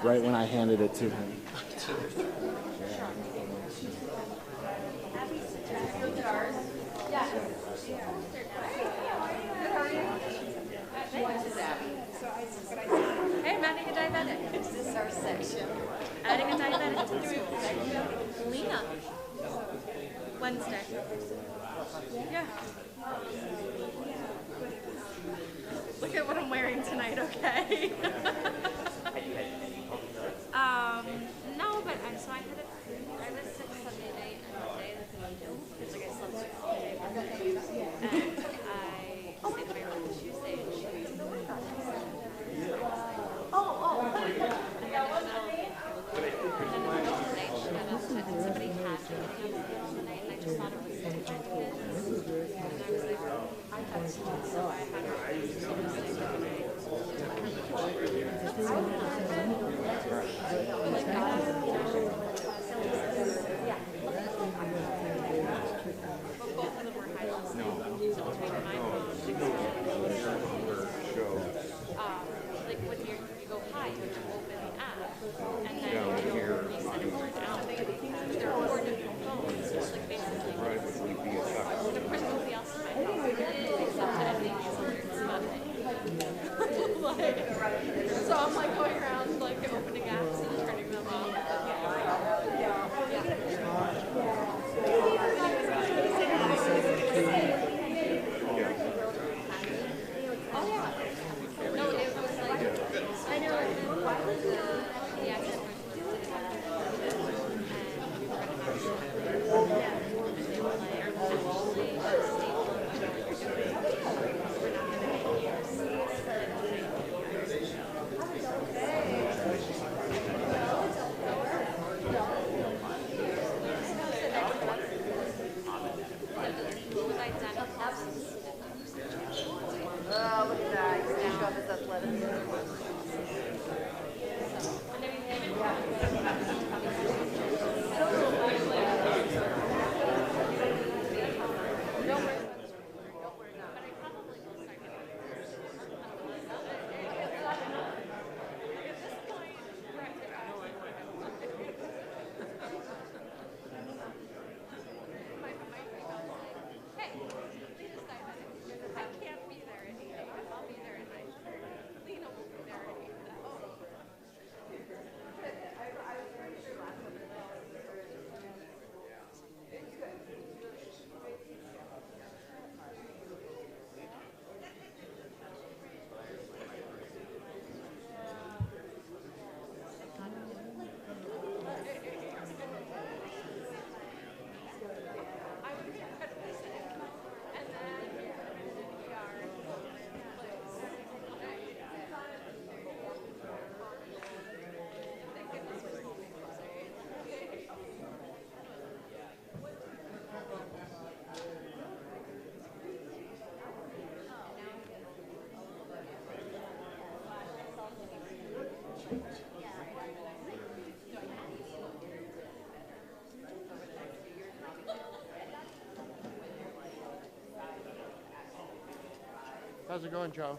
right when I handed it to him. Hey, I'm adding a diabetic. This is our section. Adding a diabetic to the school. Lena. Wednesday. Yeah. Look at what I'm wearing tonight, okay? No, but I was sick Sunday night and today because like I slept super all day. And I stayed with my friend Tuesday and she went to the work on it. Somebody had something on the night and I just thought it was kids. And I was like, I thought so I had but both of them were high levels. So between my mom like when you go high, you have to open the app and then you reset it for an hour. There are 4 different phones, like basically. And of course nobody else in my house except that I think he's like, so I'm like going around like opening apps and turning them off. Oh yeah. No, it was like I know the accent was and we were gonna have and they were like actually we're not gonna make years. Oh, look at that. You're going to show up his athleticism. How's it going, Joe?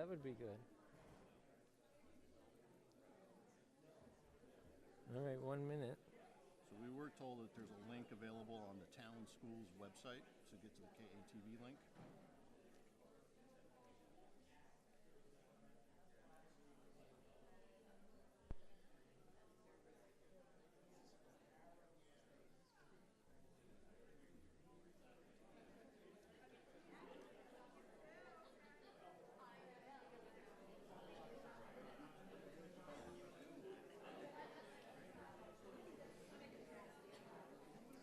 that would be good. All right, 1 minute. So we were told that there's a link available on the town school's website to get to the KATV link.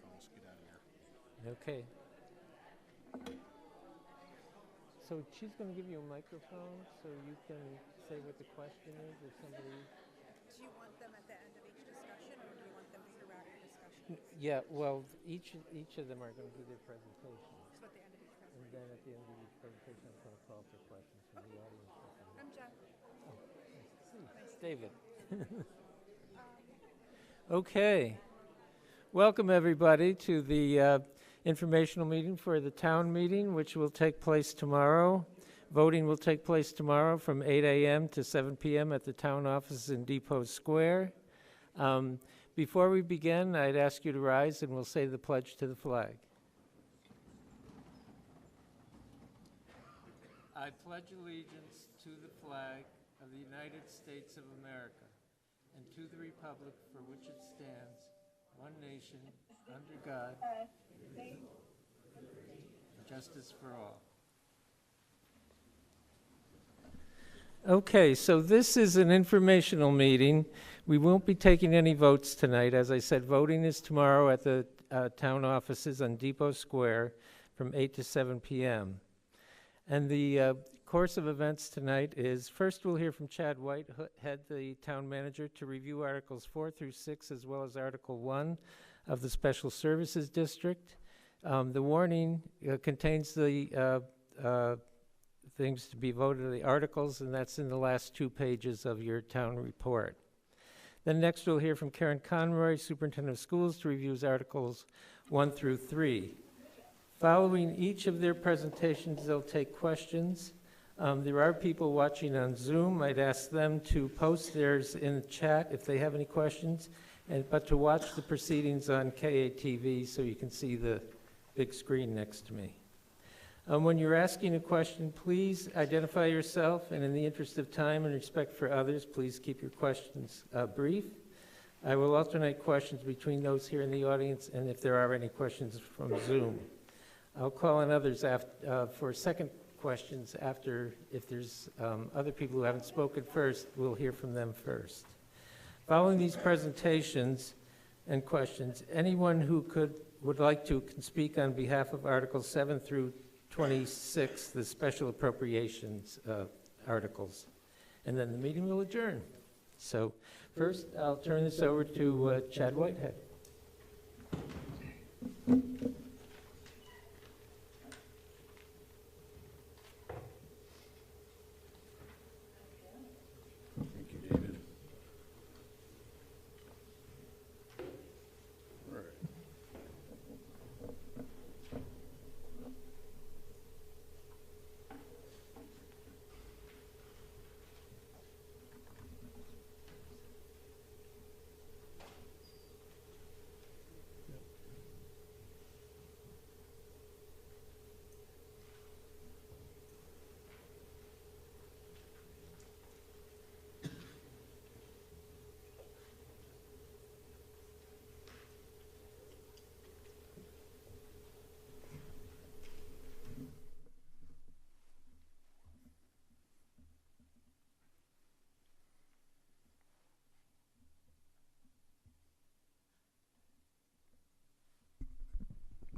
So let's get out of here. Okay. So she's going to give you a microphone so you can say what the question is or somebody. Do you want them at the end of each discussion, or do you want them throughout your discussion? Yeah, well, each of them are going to do their presentation. So at the end of each And presentation. then at the end of each presentation, I'm going to call for questions from the audience. I'm Jen. It's David. Okay. Welcome, everybody, to the informational meeting for the town meeting, which will take place tomorrow. Voting will take place tomorrow from 8 a.m. to 7 p.m. at the town offices in Depot Square. Before we begin, I'd ask you to rise and we'll say the pledge to the flag. I pledge allegiance to the flag of the United States of America and to the republic for which it stands, one nation, under God, justice for all. Okay, so this is an informational meeting. We won't be taking any votes tonight. As I said, voting is tomorrow at the town offices on Depot Square from 8 to 7 p.m. And the course of events tonight is, first we'll hear from Chad Whitehead, the town manager, to review Articles 4 through 6, as well as Article 1 of the Special Services District. The warning contains the things to be voted, the articles, and that's in the last 2 pages of your town report. Then next we'll hear from Karen Conroy, Superintendent of Schools, to review Articles 1 through 3. Following each of their presentations, they'll take questions. There are people watching on Zoom. I'd ask them to post theirs in the chat if they have any questions, but to watch the proceedings on KATV so you can see the big screen next to me. When you're asking a question, please identify yourself, and in the interest of time and respect for others, please keep your questions brief. I will alternate questions between those here in the audience and if there are any questions from Zoom. I'll call on others for second questions after. If there's other people who haven't spoken first, we'll hear from them first. Following these presentations and questions, anyone who would like to can speak on behalf of Articles 7 through 26, the special appropriations articles. And then the meeting will adjourn. So first, I'll turn this over to Chad Whitehead. Thank you, David. All right.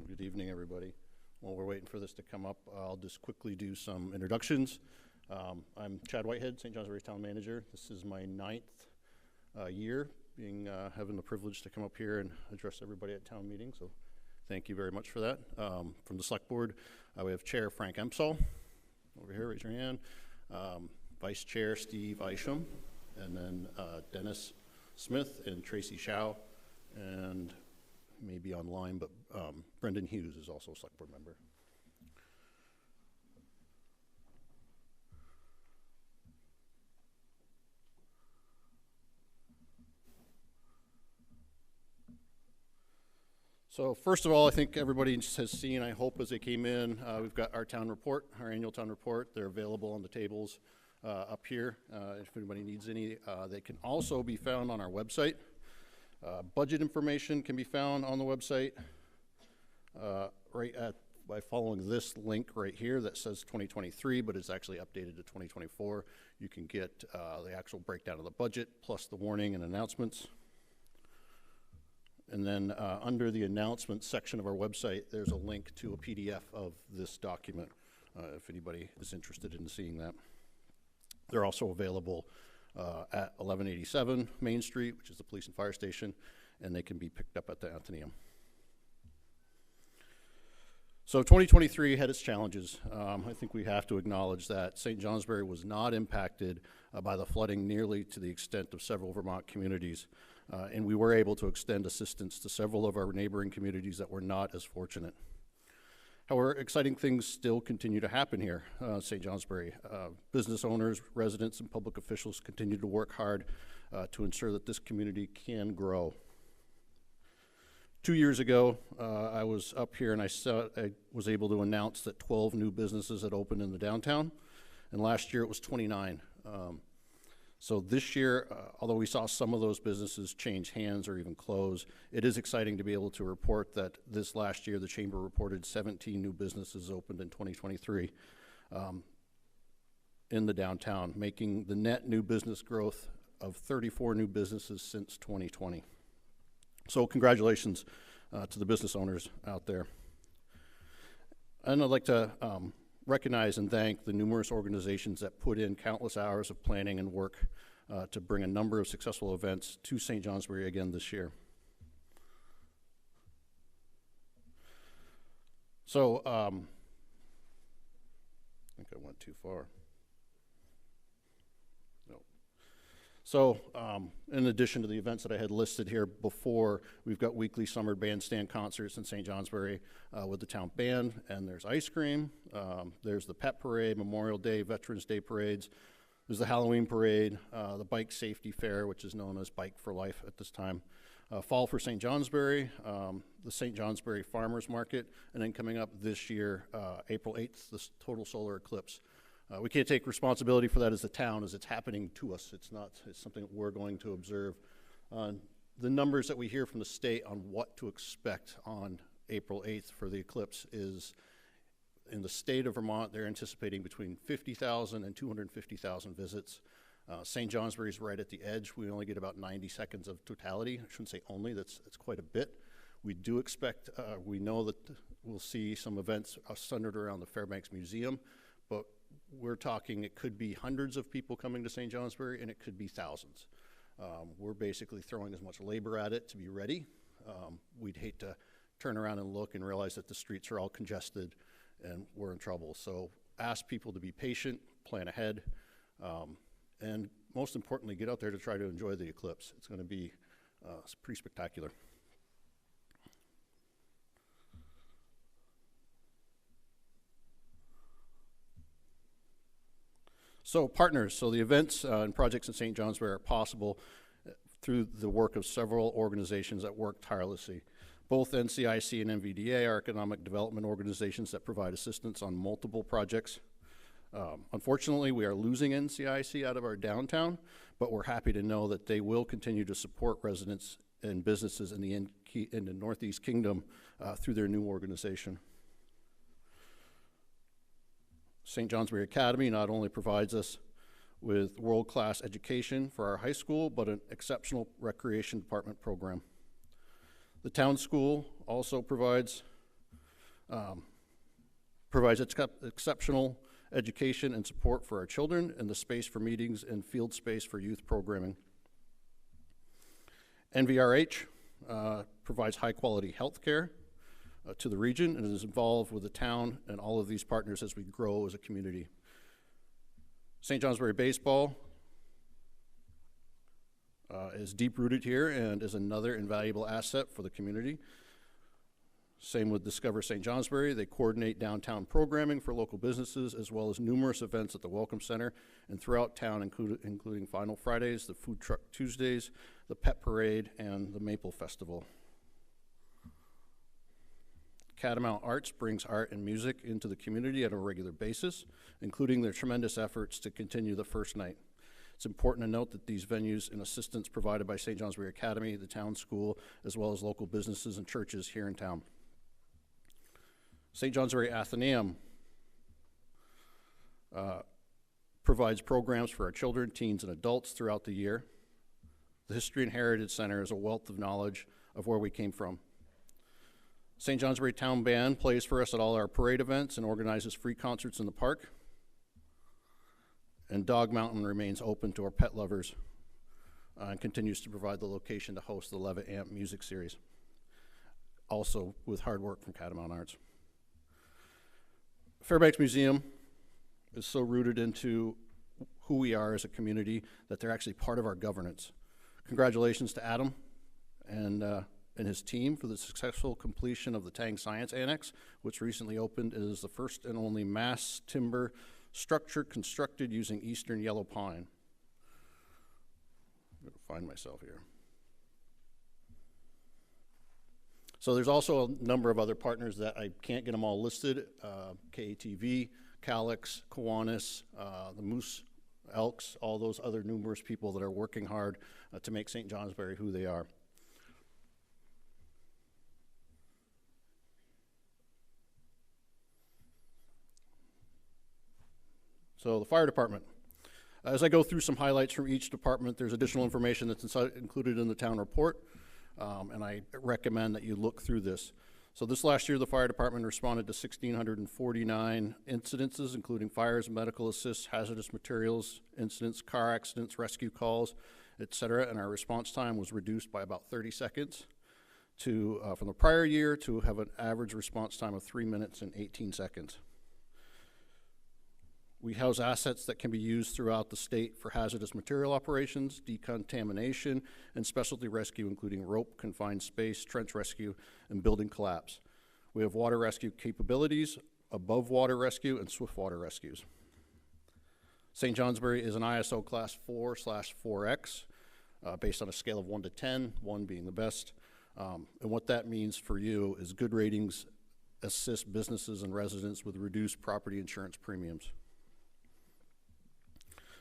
Good evening, everybody. While we're waiting for this to come up, I'll just quickly do some introductions. I'm Chad Whitehead, St. Johnsbury Town Manager. This is my 9th year having the privilege to come up here and address everybody at town meeting, so thank you very much for that. From the Select Board, we have Chair Frank Empsall over here, raise your hand. Vice Chair Steve Isham, and then Dennis Smith and Tracy Shao, and maybe online, but Brendan Hughes is also a Select Board member. So first of all, I think everybody has seen, I hope as they came in, we've got our town report, our annual town report. They're available on the tables up here. If anybody needs any, they can also be found on our website. Budget information can be found on the website by following this link right here that says 2023, but it's actually updated to 2024. You can get the actual breakdown of the budget plus the warning and announcements. And then under the announcements section of our website, there's a link to a PDF of this document if anybody is interested in seeing that. They're also available at 1187 Main Street, which is the police and fire station, and they can be picked up at the Athenaeum. So 2023 had its challenges. I think we have to acknowledge that St. Johnsbury was not impacted by the flooding nearly to the extent of several Vermont communities. And we were able to extend assistance to several of our neighboring communities that were not as fortunate. However, exciting things still continue to happen here, St. Johnsbury. Business owners, residents, and public officials continue to work hard to ensure that this community can grow. 2 years ago, I was up here and I was able to announce that 12 new businesses had opened in the downtown, and last year it was 29. So this year, although we saw some of those businesses change hands or even close, it is exciting to be able to report that this last year the Chamber reported 17 new businesses opened in 2023 in the downtown, making the net new business growth of 34 new businesses since 2020. So congratulations to the business owners out there. And I'd like to recognize and thank the numerous organizations that put in countless hours of planning and work to bring a number of successful events to St. Johnsbury again this year. So I think I went too far. So in addition to the events that I had listed here before, we've got weekly summer bandstand concerts in St. Johnsbury with the town band, and there's ice cream, there's the pet parade, Memorial Day, Veterans Day parades, there's the Halloween parade, the bike safety fair, which is known as Bike for Life at this time, Fall for St. Johnsbury, the St. Johnsbury Farmers Market, and then coming up this year, April 8th, the total solar eclipse. We can't take responsibility for that as a town, as it's happening to us. It's something that we're going to observe. The numbers that we hear from the state on what to expect on April 8th for the eclipse is, in the state of Vermont, they're anticipating between 50,000 and 250,000 visits. St. Johnsbury is right at the edge. We only get about 90 seconds of totality. I shouldn't say only, that's quite a bit. We do expect, we know that we'll see some events centered around the Fairbanks Museum, but we're talking it could be hundreds of people coming to St. Johnsbury, and it could be thousands. We're basically throwing as much labor at it to be ready. We'd hate to turn around and look and realize that the streets are all congested and we're in trouble. So ask people to be patient, plan ahead, and most importantly, get out there to try to enjoy the eclipse. It's going to be pretty spectacular. So partners, so the events and projects in St. Johnsbury are possible through the work of several organizations that work tirelessly. Both NCIC and MVDA are economic development organizations that provide assistance on multiple projects. Unfortunately, we are losing NCIC out of our downtown, but we're happy to know that they will continue to support residents and businesses in the Northeast Kingdom through their new organization. St. Johnsbury Academy not only provides us with world-class education for our high school, but an exceptional recreation department program. The town school also provides exceptional education and support for our children, and the space for meetings and field space for youth programming. NVRH provides high-quality health care to the region and is involved with the town and all of these partners as we grow as a community. St. Johnsbury Baseball is deep-rooted here and is another invaluable asset for the community. Same with Discover St. Johnsbury. They coordinate downtown programming for local businesses as well as numerous events at the Welcome Center and throughout town, including Final Fridays, the Food Truck Tuesdays, the Pet Parade, and the Maple Festival. Catamount Arts brings art and music into the community at a regular basis, including their tremendous efforts to continue the first night. It's important to note that these venues and assistance provided by St. Johnsbury Academy, the town school, as well as local businesses and churches here in town. St. Johnsbury Athenaeum provides programs for our children, teens, and adults throughout the year. The History and Heritage Center is a wealth of knowledge of where we came from. St. Johnsbury Town Band plays for us at all our parade events and organizes free concerts in the park. And Dog Mountain remains open to our pet lovers and continues to provide the location to host the Levitt Amp music series, also with hard work from Catamount Arts. Fairbanks Museum is so rooted into who we are as a community that they're actually part of our governance. Congratulations to Adam and his team for the successful completion of the Tang Science Annex, which recently opened. It is the first and only mass timber structure constructed using eastern yellow pine. I'm going to find myself here. So there's also a number of other partners that I can't get them all listed. KATV, Calix, Kiwanis, the Moose Elks, all those other numerous people that are working hard to make St. Johnsbury who they are. So the fire department. As I go through some highlights from each department, there's additional information that's included in the town report, and I recommend that you look through this. So this last year, the fire department responded to 1,649 incidences, including fires, medical assists, hazardous materials incidents, car accidents, rescue calls, etc. And our response time was reduced by about 30 seconds to, from the prior year, to have an average response time of 3 minutes and 18 seconds. We house assets that can be used throughout the state for hazardous material operations, decontamination, and specialty rescue, including rope, confined space, trench rescue, and building collapse. We have water rescue capabilities, above water rescue, and swift water rescues. St. Johnsbury is an ISO class 4/4X, based on a scale of 1 to 10, 1 being the best. And what that means for you is good ratings assist businesses and residents with reduced property insurance premiums.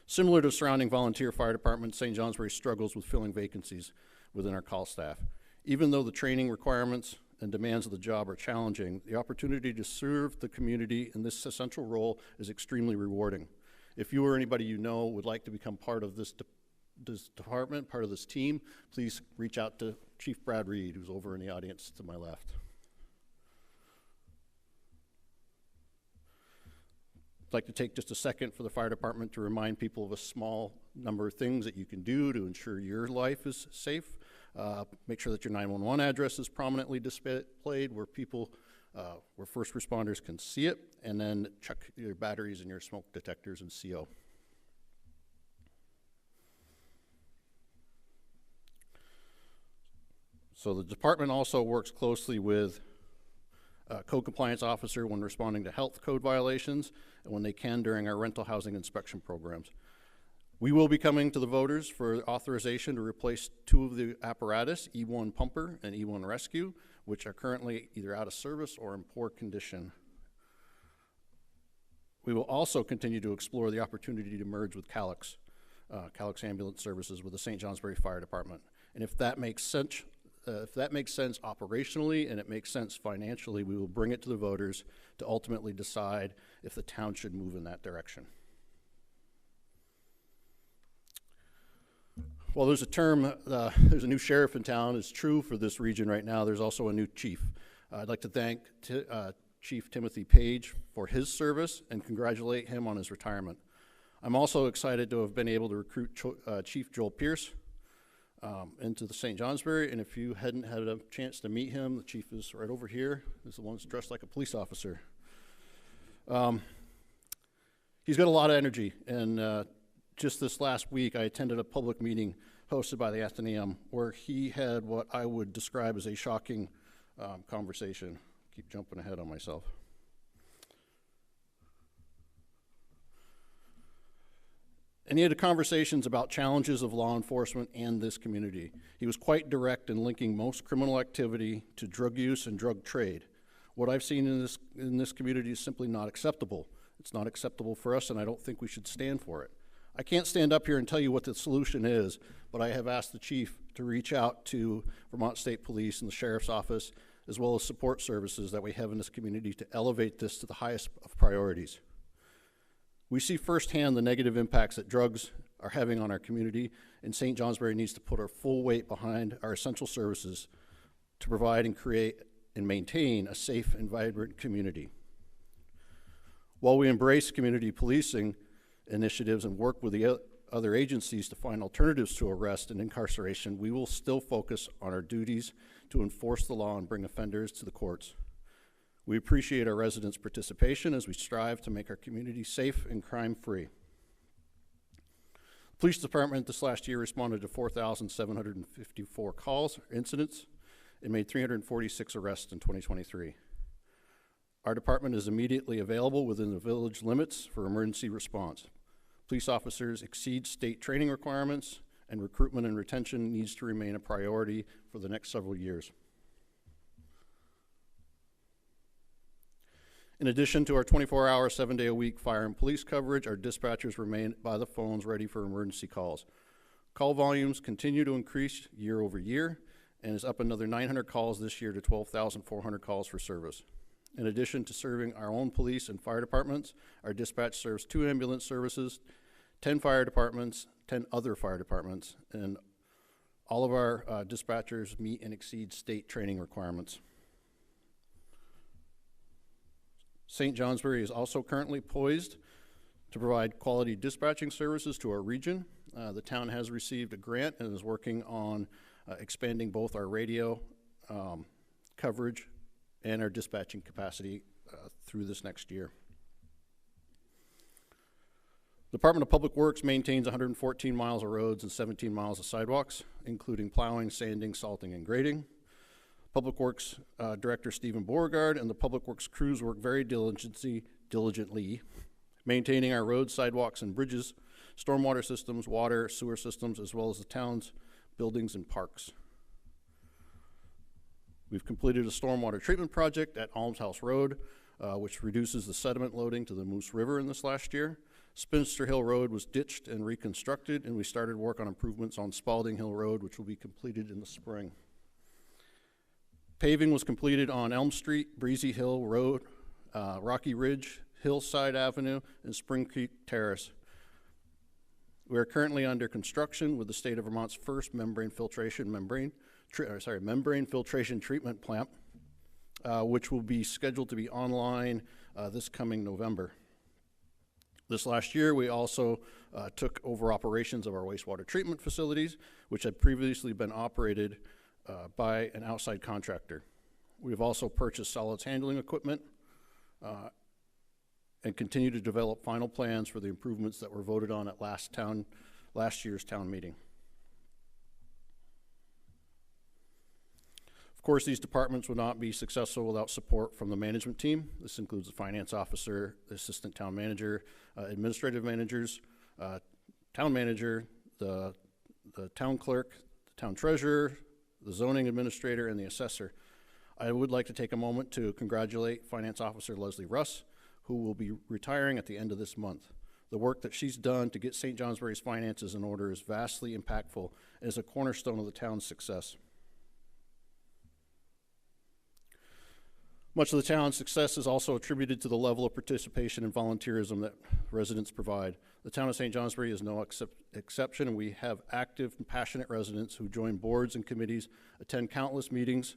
Similar to surrounding volunteer fire departments, St. Johnsbury struggles with filling vacancies within our call staff. Even though the training requirements and demands of the job are challenging, the opportunity to serve the community in this essential role is extremely rewarding. If you or anybody you know would like to become part of this department, part of this team, please reach out to Chief Brad Reed, who's over in the audience to my left. I'd like to take just a second for the fire department to remind people of a small number of things that you can do to ensure your life is safe. Make sure that your 911 address is prominently displayed where people, where first responders can see it, and then check your batteries and your smoke detectors and CO. So the department also works closely with code compliance officer when responding to health code violations and when they can during our rental housing inspection programs. We will be coming to the voters for authorization to replace 2 of the apparatus, E1 Pumper and E1 Rescue, which are currently either out of service or in poor condition. We will also continue to explore the opportunity to merge with Calix, Calix Ambulance Services with the St. Johnsbury Fire Department. And if that makes sense, operationally and it makes sense financially, we will bring it to the voters to ultimately decide if the town should move in that direction. Well, there's a new sheriff in town. It's true for this region right now. There's also a new chief. I'd like to thank Chief Timothy Page for his service and congratulate him on his retirement. I'm also excited to have been able to recruit Chief Joel Pierce into the St. Johnsbury, and if you hadn't had a chance to meet him, the chief is right over here. He's the one who's dressed like a police officer. He's got a lot of energy, and just this last week I attended a public meeting hosted by the Athenaeum where he had what I would describe as a shocking conversation. Keep jumping ahead on myself. And he had conversations about challenges of law enforcement and this community. He was quite direct in linking most criminal activity to drug use and drug trade. What I've seen in this community is simply not acceptable. It's not acceptable for us, and I don't think we should stand for it. I can't stand up here and tell you what the solution is, but I have asked the chief to reach out to Vermont State Police and the Sheriff's Office, as well as support services that we have in this community, to elevate this to the highest of priorities. We see firsthand the negative impacts that drugs are having on our community, and St. Johnsbury needs to put our full weight behind our essential services to provide and create and maintain a safe and vibrant community. While we embrace community policing initiatives and work with the other agencies to find alternatives to arrest and incarceration, we will still focus on our duties to enforce the law and bring offenders to the courts. We appreciate our residents' participation as we strive to make our community safe and crime-free. The police department this last year responded to 4,754 calls or incidents and made 346 arrests in 2023. Our department is immediately available within the village limits for emergency response. Police officers exceed state training requirements, and recruitment and retention needs to remain a priority for the next several years. In addition to our 24-hour, 7-day-a-week fire and police coverage, our dispatchers remain by the phones ready for emergency calls. Call volumes continue to increase year over year and is up another 900 calls this year to 12,400 calls for service. In addition to serving our own police and fire departments, our dispatch serves 2 ambulance services, 10 fire departments, 10 other fire departments, and all of our dispatchers meet and exceed state training requirements. St. Johnsbury is also currently poised to provide quality dispatching services to our region. The town has received a grant and is working on expanding both our radio coverage and our dispatching capacity through this next year. The Department of Public Works maintains 114 miles of roads and 17 miles of sidewalks, including plowing, sanding, salting, and grading. Public Works Director Stephen Beauregard and the Public Works crews work very diligently, maintaining our roads, sidewalks, and bridges, stormwater systems, water, sewer systems, as well as the town's buildings and parks. We've completed a stormwater treatment project at Alms House Road, which reduces the sediment loading to the Moose River in this last year. Spinster Hill Road was ditched and reconstructed, and we started work on improvements on Spalding Hill Road, which will be completed in the spring. Paving was completed on Elm Street, Breezy Hill Road, Rocky Ridge, Hillside Avenue, and Spring Creek Terrace. We are currently under construction with the state of Vermont's first membrane filtration treatment plant, which will be scheduled to be online this coming November. This last year, we also took over operations of our wastewater treatment facilities, which had previously been operated by an outside contractor. We've also purchased solids handling equipment and continue to develop final plans for the improvements that were voted on at last year's town meeting. Of course, these departments would not be successful without support from the management team. This includes the finance officer, the assistant town manager, administrative managers, town manager, the town clerk, the town treasurer, the zoning administrator, and the assessor. I would like to take a moment to congratulate Finance Officer Leslie Russ, who will be retiring at the end of this month. The work that she's done to get St. Johnsbury's finances in order is vastly impactful and is a cornerstone of the town's success. Much of the town's success is also attributed to the level of participation and volunteerism that residents provide. The town of St. Johnsbury is no exception, and we have active and passionate residents who join boards and committees, attend countless meetings,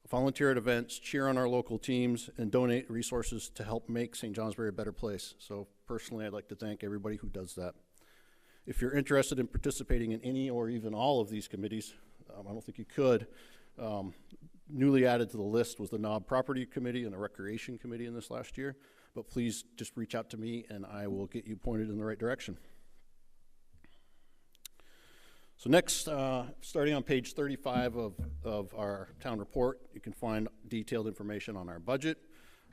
volunteer at events, cheer on our local teams, and donate resources to help make St. Johnsbury a better place. So personally, I'd like to thank everybody who does that. If you're interested in participating in any or even all of these committees, I don't think you could, newly added to the list was the Knob Property Committee and the Recreation Committee in this last year, but please just reach out to me and I will get you pointed in the right direction. So next, starting on page 35 of our town report, you can find detailed information on our budget,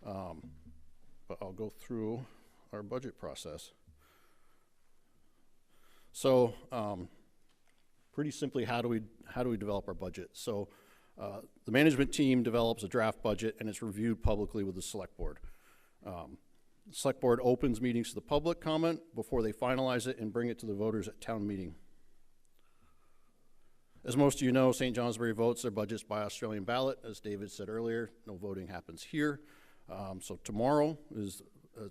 but I'll go through our budget process. So pretty simply, how do we develop our budget? So The management team develops a draft budget and it's reviewed publicly with the select board. The select board opens meetings to the public comment before they finalize it and bring it to the voters at town meeting. As most of you know, St. Johnsbury votes their budgets by Australian ballot. As David said earlier, no voting happens here. So tomorrow is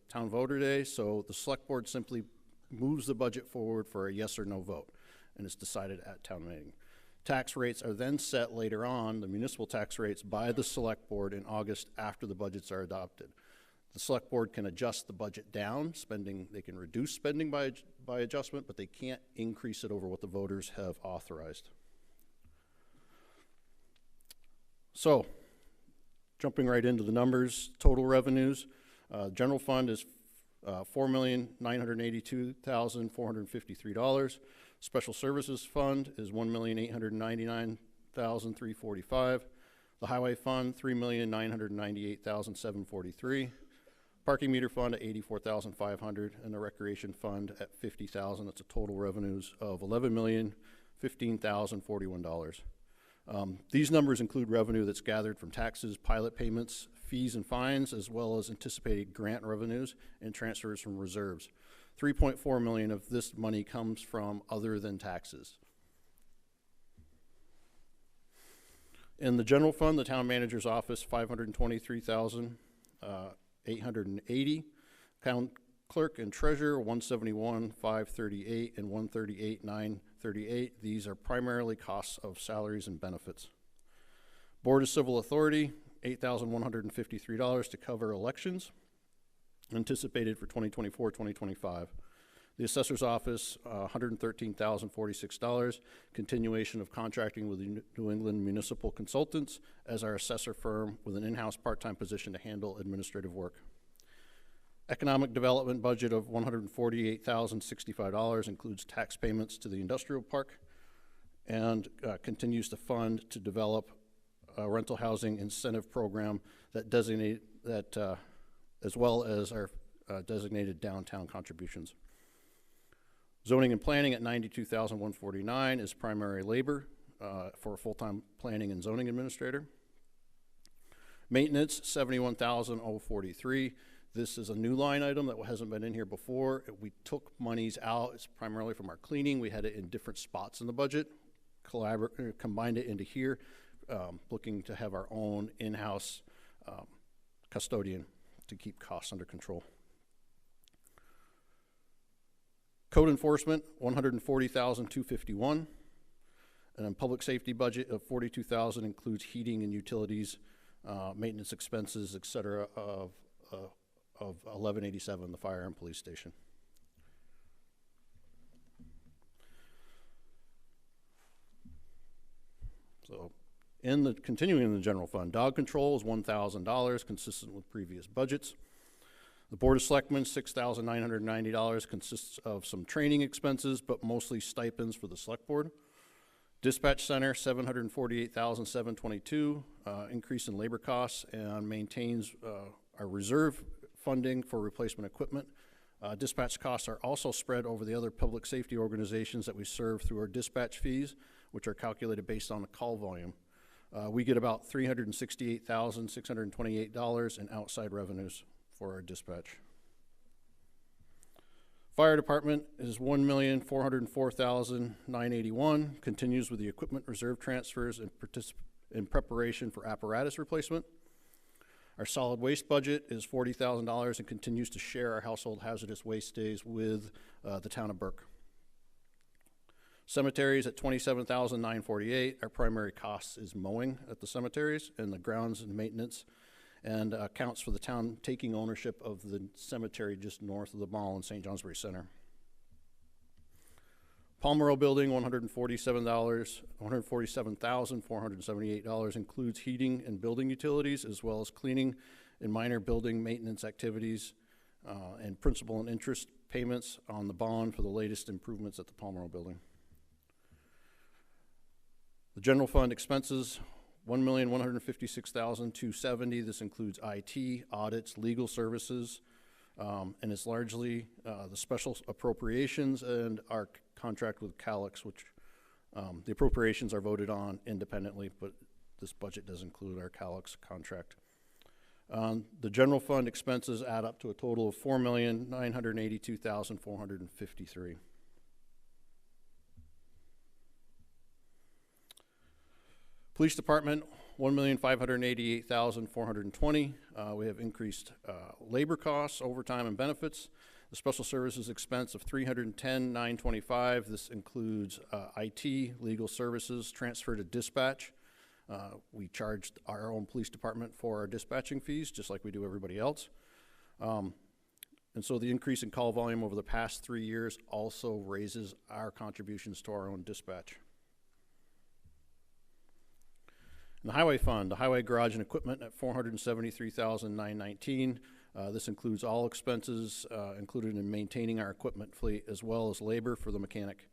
town voter day, so the select board simply moves the budget forward for a yes or no vote, and it's decided at town meeting. Tax rates are then set later on, the municipal tax rates, by the select board in August after the budgets are adopted. The select board can adjust the budget down, they can reduce spending by adjustment, but they can't increase it over what the voters have authorized. So, jumping right into the numbers, total revenues, general fund is $4,982,453. Special services fund is $1,899,345. The highway fund, $3,998,743. Parking meter fund at $84,500, and the recreation fund at $50,000. That's a total revenues of $11,015,041. These numbers include revenue that's gathered from taxes, pilot payments, fees and fines, as well as anticipated grant revenues and transfers from reserves. $3.4 million of this money comes from other than taxes. In the general fund, the town manager's office, $523,880. Town clerk and treasurer, $171,538 and $138,938. These are primarily costs of salaries and benefits. Board of Civil Authority, $8,153 to cover elections anticipated for 2024-2025. The assessor's office, $113,046, continuation of contracting with the New England Municipal Consultants as our assessor firm with an in-house part-time position to handle administrative work. Economic development budget of $148,065 includes tax payments to the industrial park and continues to fund to develop a rental housing incentive program that as well as our designated downtown contributions. Zoning and planning at $92,149 is primary labor for a full-time planning and zoning administrator. Maintenance, $71,043. This is a new line item that hasn't been in here before. We took monies out. It's primarily from our cleaning. We had it in different spots in the budget, combined it into here, looking to have our own in-house custodian to keep costs under control. Code enforcement, $140,251. And then public safety budget of $42,000 includes heating and utilities, maintenance expenses, et cetera, of $1187, the fire and police station. So, continuing in the general fund, dog control is $1,000, consistent with previous budgets. The Board of Selectmen, $6,990, consists of some training expenses, but mostly stipends for the Select Board. Dispatch Center, $748,722, increase in labor costs, and maintains our reserve funding for replacement equipment. Dispatch costs are also spread over the other public safety organizations that we serve through our dispatch fees, which are calculated based on the call volume. We get about $368,628 in outside revenues for our dispatch. Fire department is $1,404,981, continues with the equipment reserve transfers in preparation for apparatus replacement. Our solid waste budget is $40,000 and continues to share our household hazardous waste days with the town of Burke. Cemeteries at $27,948. Our primary cost is mowing at the cemeteries and the grounds and maintenance, and accounts for the town taking ownership of the cemetery just north of the mall in St. Johnsbury Center. Palmero Building, $147,478 includes heating and building utilities, as well as cleaning and minor building maintenance activities, and principal and interest payments on the bond for the latest improvements at the Palmero Building. The general fund expenses, $1,156,270. This includes IT, audits, legal services, and it's largely the special appropriations and our contract with Calix, which the appropriations are voted on independently, but this budget does include our Calix contract. The general fund expenses add up to a total of $4,982,453. Police Department, $1,588,420. We have increased labor costs, overtime, and benefits. The special services expense of $310,925. This includes IT, legal services, transfer to dispatch. We charged our own police department for our dispatching fees, just like we do everybody else. And so the increase in call volume over the past 3 years also raises our contributions to our own dispatch. In the highway fund, the highway garage and equipment at $473,919. This includes all expenses included in maintaining our equipment fleet, as well as labor for the mechanic.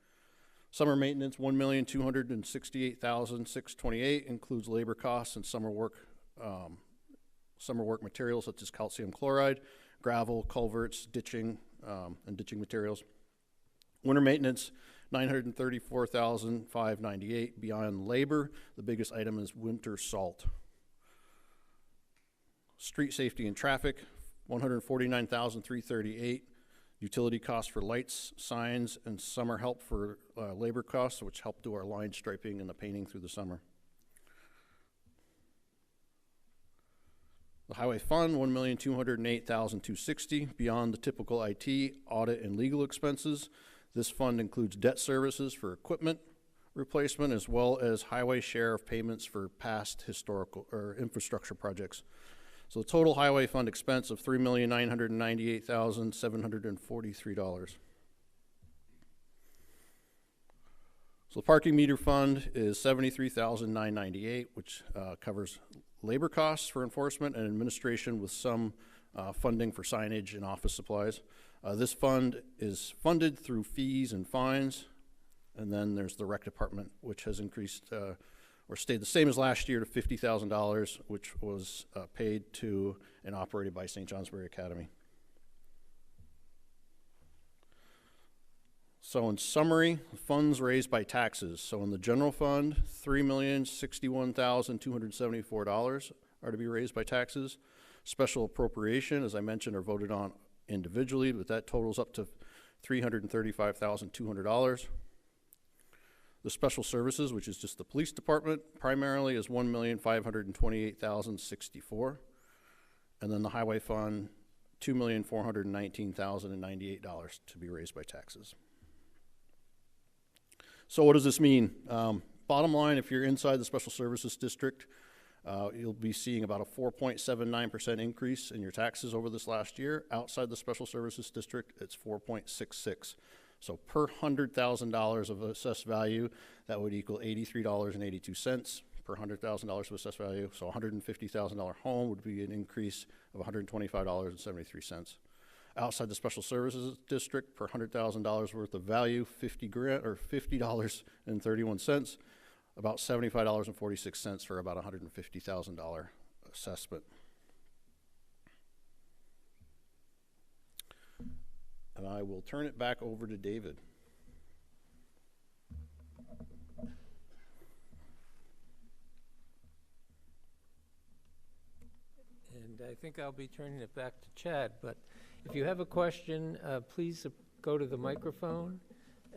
Summer maintenance, $1,268,628, includes labor costs and summer work materials such as calcium chloride, gravel, culverts, ditching, and ditching materials. Winter maintenance, $934,598. Beyond labor, the biggest item is winter salt. Street safety and traffic, $149,338. Utility costs for lights, signs, and summer help for labor costs, which help do our line striping and the painting through the summer. The highway fund, $1,208,260. Beyond the typical IT, audit, and legal expenses, this fund includes debt services for equipment replacement, as well as highway share of payments for past historical or infrastructure projects. So the total highway fund expense of $3,998,743. So the parking meter fund is $73,998, which covers labor costs for enforcement and administration, with some funding for signage and office supplies. This fund is funded through fees and fines. And then there's the rec department, which has increased or stayed the same as last year to $50,000, which was paid to and operated by St. Johnsbury Academy. So in summary, funds raised by taxes. So in the general fund, $3,061,274 are to be raised by taxes. Special appropriation, as I mentioned, are voted on individually, but that totals up to $335,200. The special services, which is just the police department, primarily is $1,528,064. And then the highway fund, $2,419,098 to be raised by taxes. So what does this mean? Bottom line, if you're inside the special services district, you'll be seeing about a 4.79% increase in your taxes over this last year. Outside the special services district, it's 4.66. So per $100,000 of assessed value, that would equal $83.82 per $100,000 of assessed value. So $150,000 home would be an increase of $125.73. Outside the special services district, per $100,000 worth of value, $50.31, about $75.46 for about $150,000 assessment. And I will turn it back over to David. And I think I'll be turning it back to Chad, but if you have a question, please go to the microphone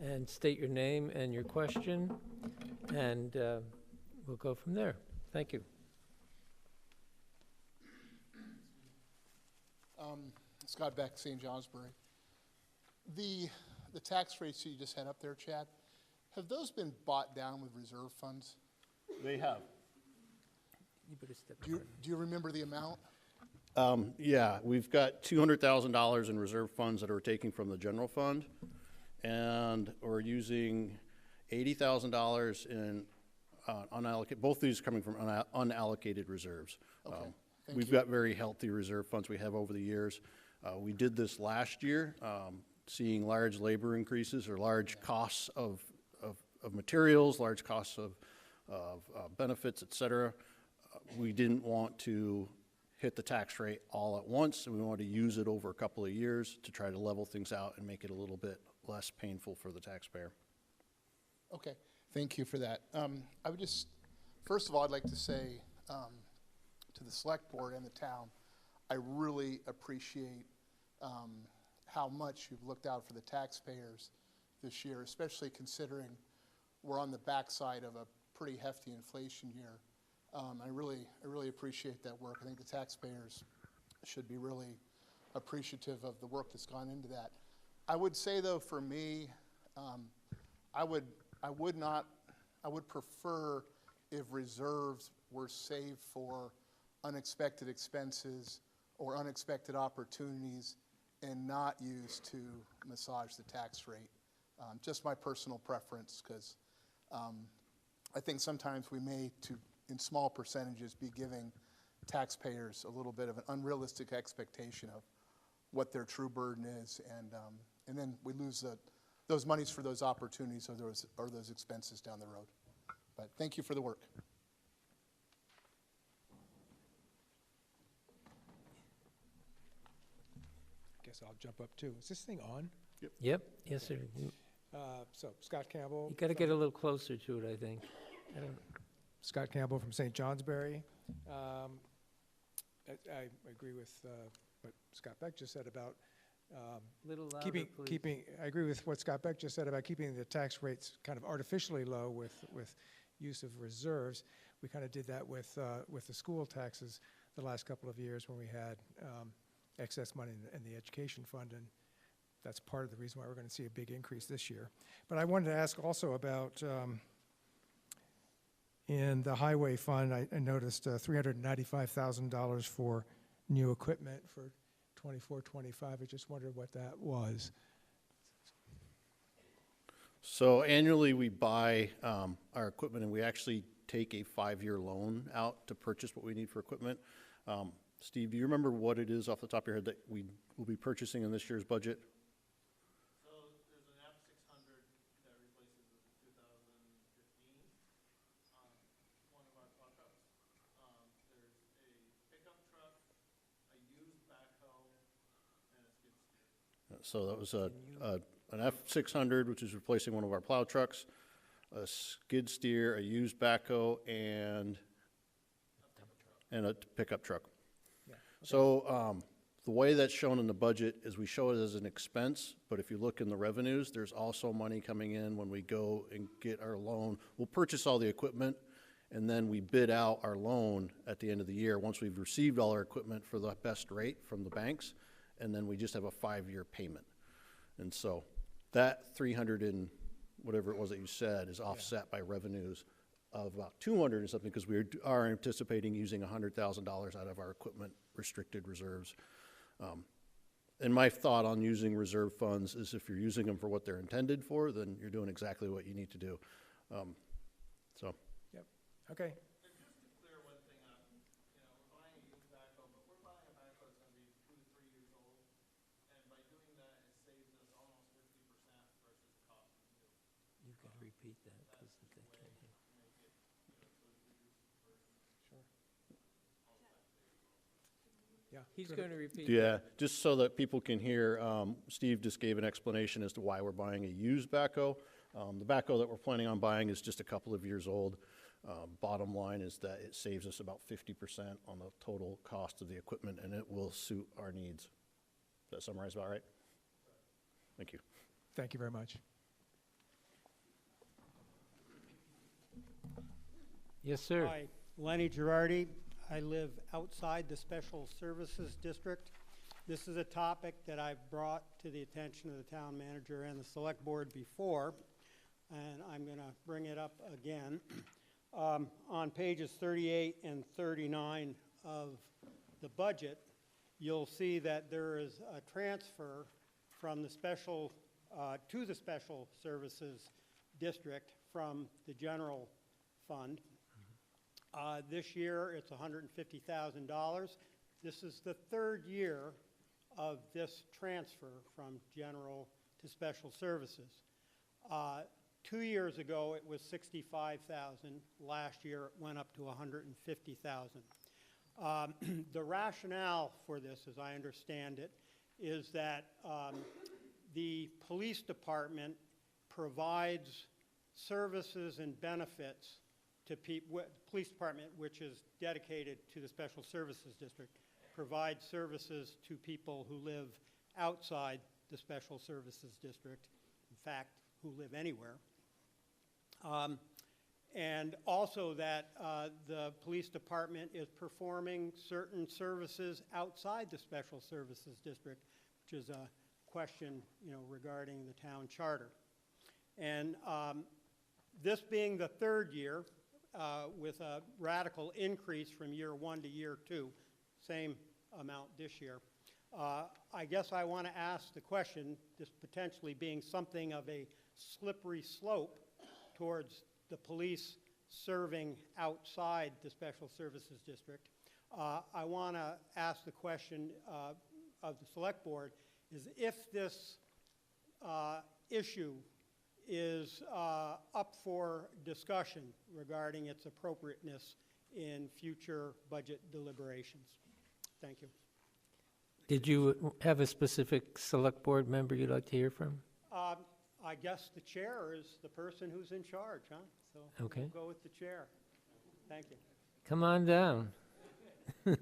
and state your name and your question, and we'll go from there. Thank you. Scott Beck, St. Johnsbury. The tax rates that you just had up there, Chad, have those been bought down with reserve funds? They have. You better step Do you remember the amount? Yeah, we've got $200,000 in reserve funds that are taking from the general fund, and we're using $80,000 in unallocated. Both these are coming from unallocated reserves. Okay, We've got very healthy reserve funds we have over the years. We did this last year, seeing large labor increases or large costs of materials, large costs of benefits, et cetera. We didn't want to hit the tax rate all at once, and we wanted to use it over a couple of years to try to level things out and make it a little bit less painful for the taxpayer. Okay, thank you for that. I would just First of all, I'd like to say to the select board and the town, I really appreciate how much you've looked out for the taxpayers this year, especially considering we're on the backside of a pretty hefty inflation year. I really appreciate that work. I think the taxpayers should be really appreciative of the work that's gone into that. I would say though, for me, I would prefer if reserves were saved for unexpected expenses or unexpected opportunities and not used to massage the tax rate. Just my personal preference, because I think sometimes we may, in small percentages, be giving taxpayers a little bit of an unrealistic expectation of what their true burden is, and then we lose those monies for those opportunities or those expenses down the road. But thank you for the work. Guess I'll jump up too. Is this thing on? Yep, yes, sir. So Scott Campbell. You got to get a little closer to it, I think. I don't, Scott Campbell from St. Johnsbury. I agree with what Scott Beck just said about little louder, please. I agree with what Scott Beck just said about keeping the tax rates kind of artificially low with use of reserves. We kind of did that with the school taxes the last couple of years when we had excess money in the education fund, and that's part of the reason why we're going to see a big increase this year. But I wanted to ask also about in the highway fund, I noticed $395,000 for new equipment for 24-25. I just wondered what that was. So annually, we buy our equipment, and we actually take a 5-year loan out to purchase what we need for equipment. Steve, do you remember what it is off the top of your head that we will be purchasing in this year's budget? So there's an F600 that replaces the 2015, one of our plow trucks. There's a pickup truck, a used backhoe, and a skid steer. So that was an F600, which is replacing one of our plow trucks, a skid steer, a used backhoe, and a pickup truck. Yeah. Okay. So the way that's shown in the budget is we show it as an expense, but if you look in the revenues, there's also money coming in when we go and get our loan. We'll purchase all the equipment, and then we bid out our loan at the end of the year once we've received all our equipment for the best rate from the banks, and then we just have a 5-year payment. And so that 300 and whatever it was that you said is offset by revenues of about 200 and something, because we are anticipating using $100,000 out of our equipment restricted reserves. And my thought on using reserve funds is if you're using them for what they're intended for, then you're doing exactly what you need to do. So. Yep. Okay. And just to clear one thing up, we're buying a used backhoe, but we're buying a backhoe that's going to be 2 to 3 years old. And by doing that, it saves us almost 50% versus the cost of new. You've got to repeat that because they can't hear. Yeah. He's going to repeat. Yeah, just so that people can hear, Steve just gave an explanation as to why we're buying a used backhoe. The backhoe that we're planning on buying is just a couple of years old. Bottom line is that it saves us about 50% on the total cost of the equipment, and it will suit our needs. Does that summarize about right? Thank you. Thank you very much. Yes, sir. Hi, Lenny Girardi. I live outside the Special Services District. This is a topic that I've brought to the attention of the town manager and the select board before, and I'm going to bring it up again. On pages 38 and 39 of the budget, you'll see that there is a transfer from the special to the Special Services District from the general fund. This year, it's $150,000. This is the 3rd year of this transfer from general to special services. 2 years ago, it was $65,000. Last year, it went up to $150,000. The rationale for this, as I understand it, is that the police department provides services and benefits to police department, which is dedicated to the Special Services District, provides services to people who live outside the Special Services District, in fact, who live anywhere. And also that the police department is performing certain services outside the Special Services District, which is a question, regarding the town charter. And this being the third year, with a radical increase from year 1 to year 2, same amount this year, I guess I want to ask the question, this potentially being something of a slippery slope towards the police serving outside the Special Services District. I want to ask the question of the Select Board, is if this issue is up for discussion regarding its appropriateness in future budget deliberations. Thank you. Did you have a specific Select Board member you'd like to hear from? I guess the chair is the person who's in charge, huh? So Okay. we'll go with the chair. Thank you. Come on down. You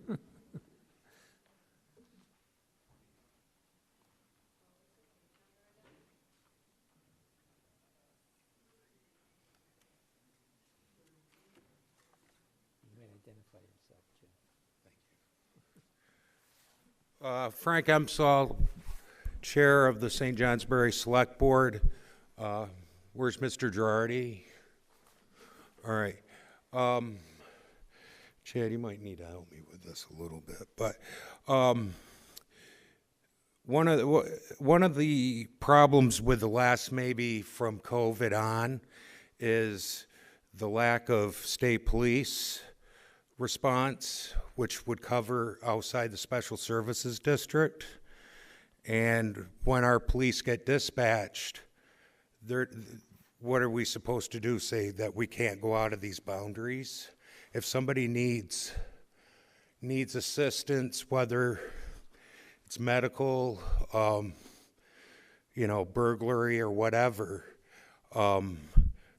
may identify yourself, Jim. Frank Emsall, Chair of the St. Johnsbury Select Board. Where's Mr. Girardi? All right. Chad, you might need to help me with this a little bit. But one of the problems with the last, maybe from COVID on, is the lack of state police response, which would cover outside the Special Services District. And when our police get dispatched, what are we supposed to do? Say that we can't go out of these boundaries? If somebody needs assistance, whether it's medical, burglary or whatever,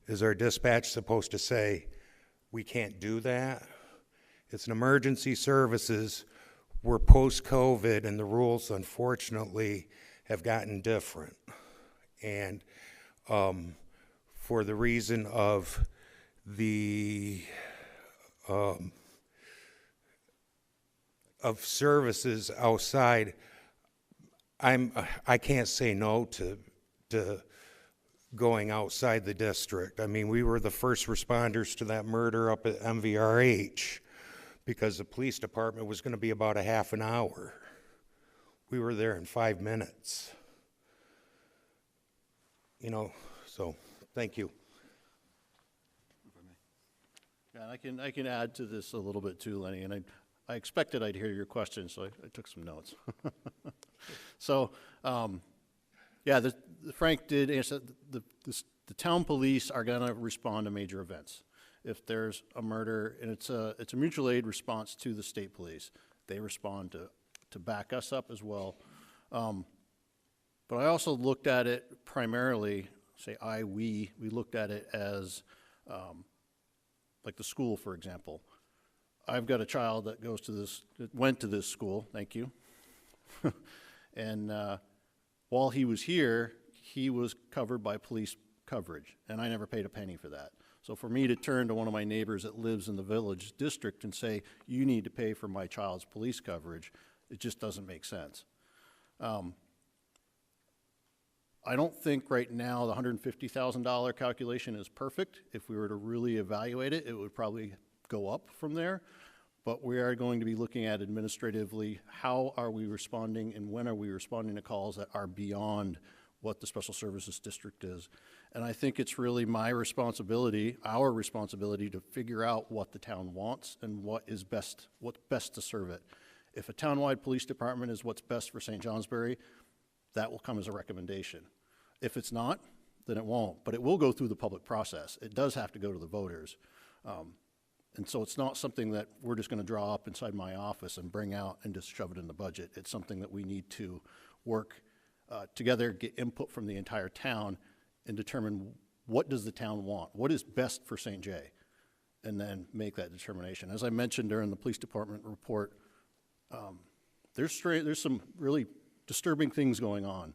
is our dispatch supposed to say, we can't do that? It's an emergency services. We're post-COVID, and the rules, unfortunately, have gotten different. And for the reason of the of services outside, I can't say no to going outside the district. I mean, we were the first responders to that murder up at MVRH because the police department was going to be about a half an hour. We were there in 5 minutes. So thank you. Yeah, and I can add to this a little bit too, Lenny, and I expected I'd hear your question, so I took some notes. So, yeah, Frank did answer, the town police are gonna respond to major events. If there's a murder, and it's a mutual aid response to the state police, they respond to back us up as well. But I also looked at it primarily, we looked at it as, like the school, for example. I've got a child that went to this school, thank you. And while he was here, he was covered by police coverage, and I never paid a penny for that. So for me to turn to one of my neighbors that lives in the village district and say, you need to pay for my child's police coverage, it just doesn't make sense. I don't think right now the $150,000 calculation is perfect. If we were to really evaluate it, it would probably go up from there. But we are going to be looking at administratively, how are we responding and when are we responding to calls that are beyond what the Special Services District is. And I think it's really my responsibility, our responsibility, to figure out what the town wants and what's best to serve it. If a townwide police department is what's best for St. Johnsbury, that will come as a recommendation. If it's not, then it won't, but it will go through the public process. It does have to go to the voters. And so it's not something that we're just going to draw up inside my office and bring out and just shove it in the budget. It's something that we need to work together, get input from the entire town, and determine what does the town want? What is best for St. J? and then make that determination. As I mentioned during the police department report, there's some really disturbing things going on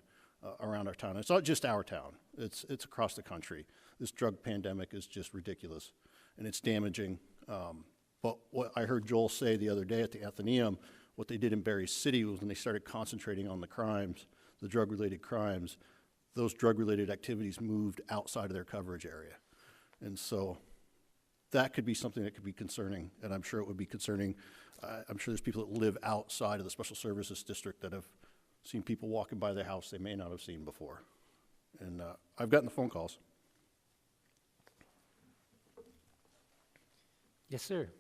around our town. It's not just our town. It's across the country. This drug pandemic is just ridiculous, and it's damaging. But what I heard Joel say the other day at the Athenaeum, what they did in Berry City was when they started concentrating on the crimes, the drug-related crimes, those drug-related activities moved outside of their coverage area. And so that could be something that could be concerning, and I'm sure it would be concerning. I'm sure there's people that live outside of the Special Services District that have seen people walking by their house they may not have seen before. And I've gotten the phone calls. Yes, sir.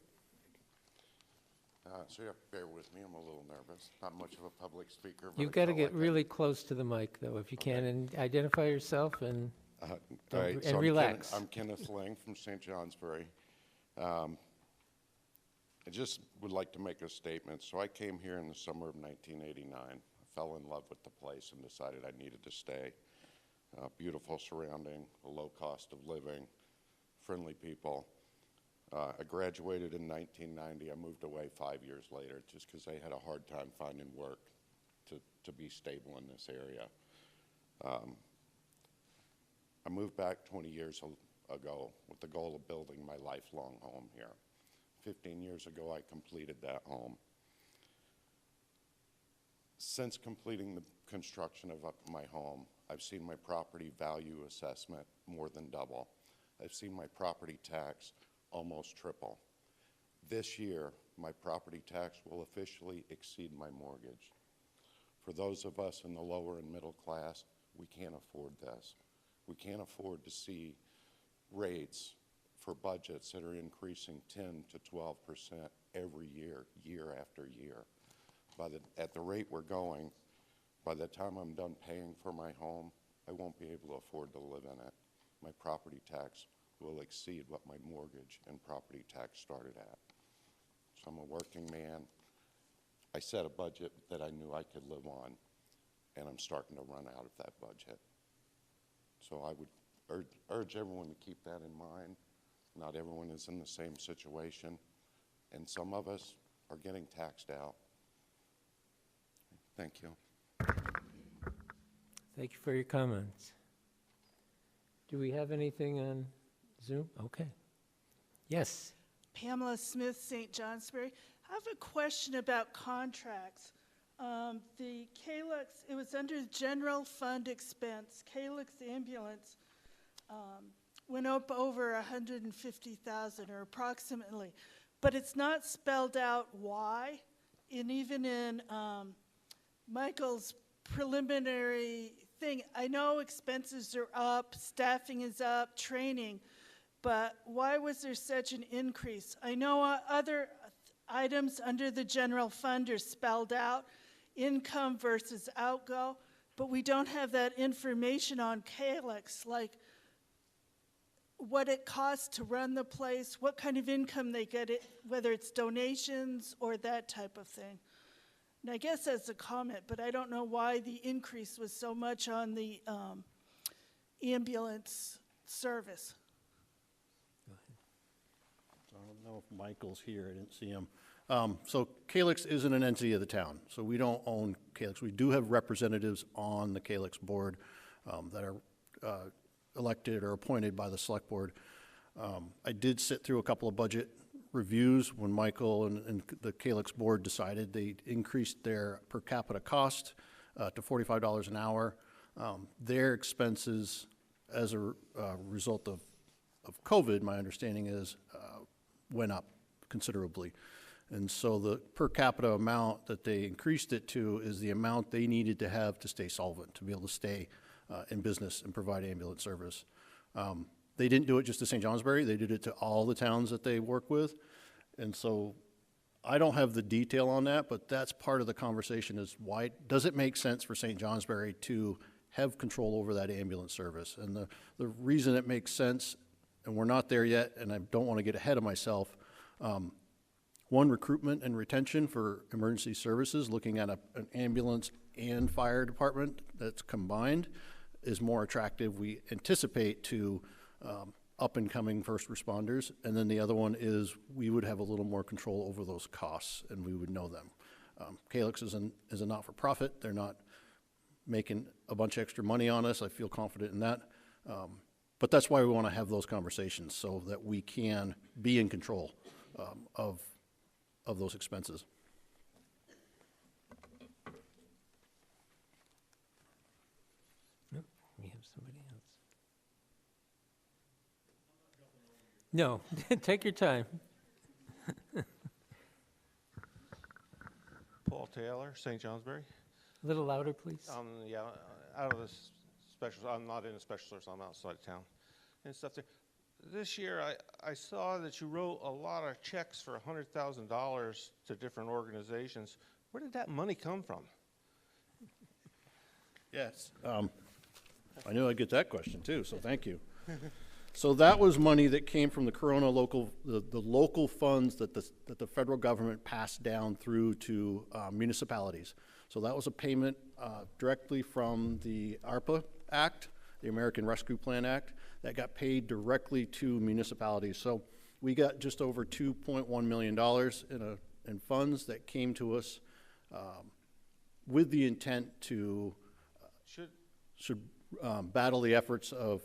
So you have to bear with me, I'm a little nervous. Not much of a public speaker. But You've I got to felt get like really close to the mic, though, if you can, and identify yourself and all right, and so relax. I'm Kenneth Lang from St. Johnsbury. I just would like to make a statement. So I came here in the summer of 1989. I fell in love with the place and decided I needed to stay. Beautiful surrounding, a low cost of living, friendly people. I graduated in 1990. I moved away 5 years later just because I had a hard time finding work to be stable in this area. I moved back 20 years ago with the goal of building my lifelong home here. 15 years ago, I completed that home. Since completing the construction of my home, I've seen my property value assessment more than double. I've seen my property tax almost triple. This year, my property tax will officially exceed my mortgage. For those of us in the lower and middle class, we can't afford this. We can't afford to see rates for budgets that are increasing 10 to 12% every year, year after year. At the rate we're going, by the time I'm done paying for my home, I won't be able to afford to live in it. My property tax will exceed what my mortgage and property tax started at. So I'm a working man. I set a budget that I knew I could live on, and I'm starting to run out of that budget. So I would urge everyone to keep that in mind. Not everyone is in the same situation, and some of us are getting taxed out. Thank you. Thank you for your comments. Do we have anything on Zoom? Okay. Yes. Pamela Smith, St. Johnsbury. I have a question about contracts. The Calyx, it was under general fund expense. Calyx ambulance went up over 150,000 or approximately, but it's not spelled out why. And even in Michael's preliminary thing, I know expenses are up, staffing is up, training, but why was there such an increase? I know other items under the general fund are spelled out, income versus outgo, but we don't have that information on Calyx, like what it costs to run the place, what kind of income they get, whether it's donations or that type of thing. And I guess that's a comment, but I don't know why the increase was so much on the ambulance service. I don't know if Michael's here. I didn't see him. So Calyx isn't an entity of the town, so we don't own Calyx. We do have representatives on the Calyx board that are elected or appointed by the select board. I did sit through a couple of budget reviews when Michael and the Calyx board decided they increased their per capita cost to $45 an hour. Their expenses as a result of COVID, my understanding is, went up considerably. And so the per capita amount that they increased it to is the amount they needed to have to stay solvent, to be able to stay in business and provide ambulance service. They didn't do it just to St. Johnsbury, they did it to all the towns that they work with. And so I don't have the detail on that, but that's part of the conversation is why, does it make sense for St. Johnsbury to have control over that ambulance service? And the reason it makes sense, and we're not there yet, and I don't want to get ahead of myself, one, recruitment and retention for emergency services, looking at an ambulance and fire department that's combined is more attractive. We anticipate to up-and-coming first responders, and then the other one is we would have a little more control over those costs, and we would know them. Calyx is a not-for-profit. They're not making a bunch of extra money on us. I feel confident in that. But that's why we want to have those conversations, so that we can be in control of those expenses. Nope, we have somebody else. No, take your time. Paul Taylor, St. Johnsbury. A little louder, please. Yeah, out of this special, I'm not in a special service, I'm outside of town and stuff there. This year, I saw that you wrote a lot of checks for $100,000 to different organizations. Where did that money come from? Yes. I knew I'd get that question too, so thank you. So that was money that came from the Corona local, the local funds that the federal government passed down through to municipalities. So that was a payment directly from the ARPA Act, the American Rescue Plan Act, that got paid directly to municipalities. So we got just over $2.1 million in funds that came to us with the intent to battle the efforts of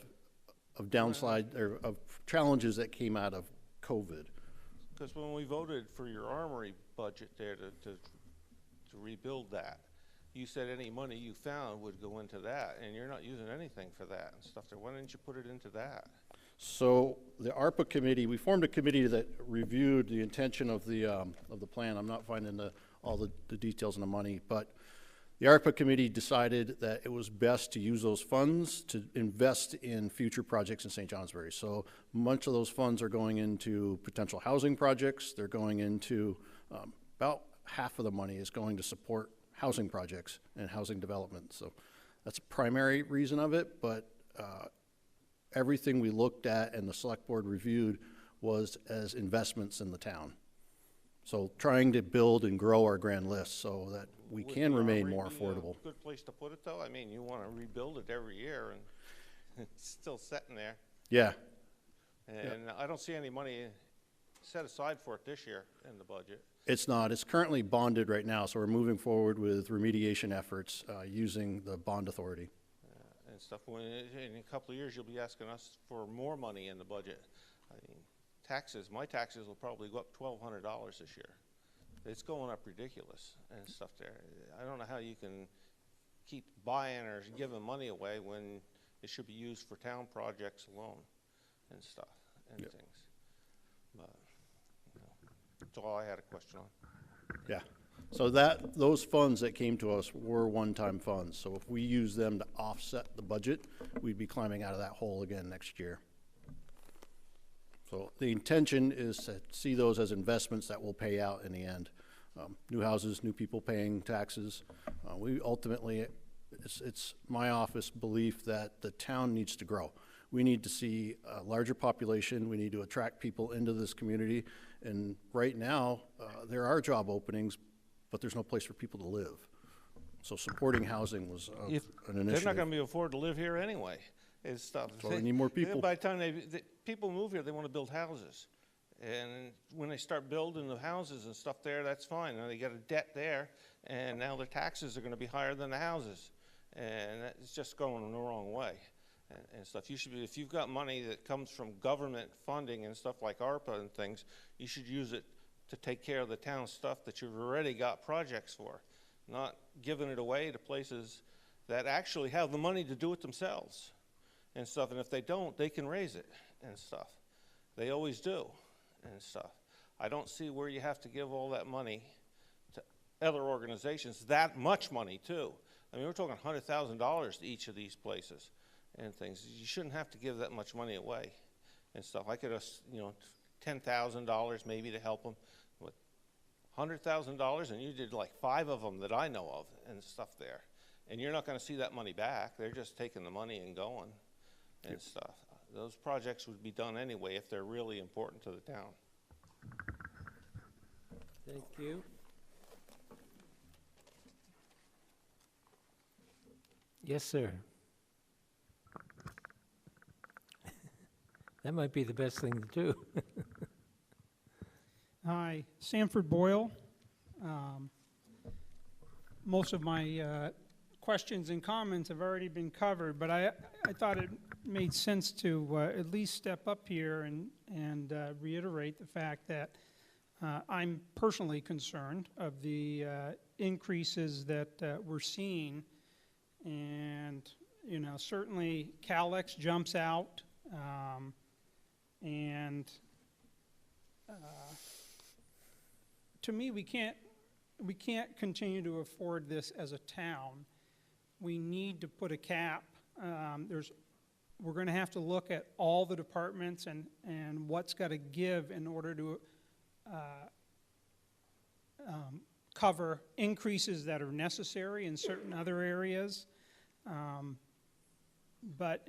downside or of challenges that came out of COVID. Because when we voted for your armory budget there to rebuild that, you said any money you found would go into that, and you're not using anything for that and stuff there. Why didn't you put it into that? So the ARPA committee, we formed a committee that reviewed the intention of the plan. I'm not finding all the details on the money, but the ARPA committee decided that it was best to use those funds to invest in future projects in St. Johnsbury. So much of those funds are going into potential housing projects. They're going into, about half of the money is going to support housing projects and housing development. So that's a primary reason of it, but everything we looked at and the select board reviewed was as investments in the town. So trying to build and grow our grand list so that we can remain more affordable. Good place to put it, though. I mean, you want to rebuild it every year, and it's still sitting there. Yeah. And I don't see any money set aside for it this year in the budget. It's not. It's currently bonded right now, so we're moving forward with remediation efforts using the bond authority. And stuff. In a couple of years, you'll be asking us for more money in the budget. I mean, taxes, my taxes will probably go up $1,200 this year. It's going up ridiculous and stuff there. I don't know how you can keep buying or giving money away when it should be used for town projects alone and stuff and things. But, you know, that's all I had a question on. Yeah. So those funds that came to us were one-time funds. So if we use them to offset the budget, we'd be climbing out of that hole again next year. So the intention is to see those as investments that will pay out in the end. New houses, new people paying taxes. We ultimately, it's my office belief that the town needs to grow. We need to see a larger population. We need to attract people into this community. And right now, there are job openings, but there's no place for people to live. So supporting housing was an initiative. They're not going to be afford to live here anyway. And stuff. So we need more people. By the time people move here, they want to build houses. And when they start building the houses and stuff there, that's fine. Now they got a debt there, and now their taxes are going to be higher than the houses. And it's just going the wrong way and stuff. You should be, if you've got money that comes from government funding and stuff like ARPA and things, you should use it to take care of the town stuff that you've already got projects for, not giving it away to places that actually have the money to do it themselves and stuff. And if they don't, they can raise it and stuff. They always do and stuff. I don't see where you have to give all that money to other organizations, that much money too. I mean, we're talking $100,000 to each of these places and things. You shouldn't have to give that much money away and stuff. I could have, you know, $10,000 maybe to help them, but $100,000, and you did like 5 of them that I know of and stuff there. And you're not going to see that money back. They're just taking the money and going and stuff. Those projects would be done anyway if they're really important to the town. Thank you. Yes, sir. That might be the best thing to do. Hi, Sanford Boyle. Most of my questions and comments have already been covered, but I thought it made sense to at least step up here and reiterate the fact that I'm personally concerned of the increases that we're seeing. And, you know, certainly Calex jumps out, and to me, we can't continue to afford this as a town. We need to put a cap. We're going to have to look at all the departments and what's got to give in order to cover increases that are necessary in certain other areas. But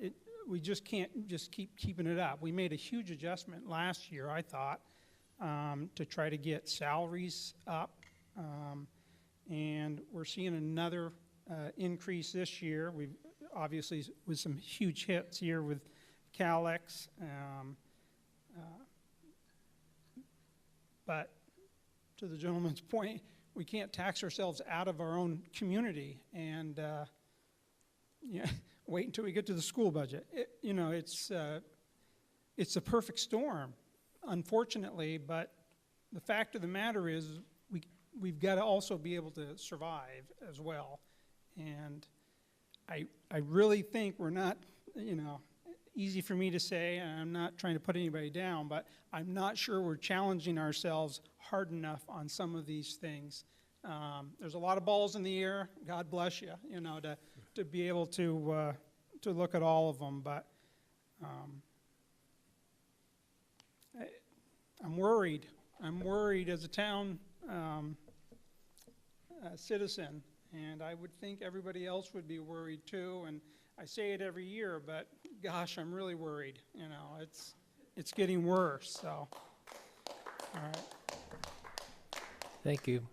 we just can't just keep keeping it up. We made a huge adjustment last year, I thought, to try to get salaries up. And we're seeing another increase this year. We've obviously with some huge hits here with Calex. But to the gentleman's point, we can't tax ourselves out of our own community and yeah, wait until we get to the school budget. You know, it's a perfect storm, unfortunately, but the fact of the matter is we've got to also be able to survive as well. And I really think we're not, you know, easy for me to say, and I'm not trying to put anybody down, but I'm not sure we're challenging ourselves hard enough on some of these things. There's a lot of balls in the air. God bless you, you know, to be able to look at all of them. But I'm worried. I'm worried as a town citizen, and I would think everybody else would be worried too. And I say it every year, but gosh, I'm really worried. You know, it's getting worse. So, all right. Thank you.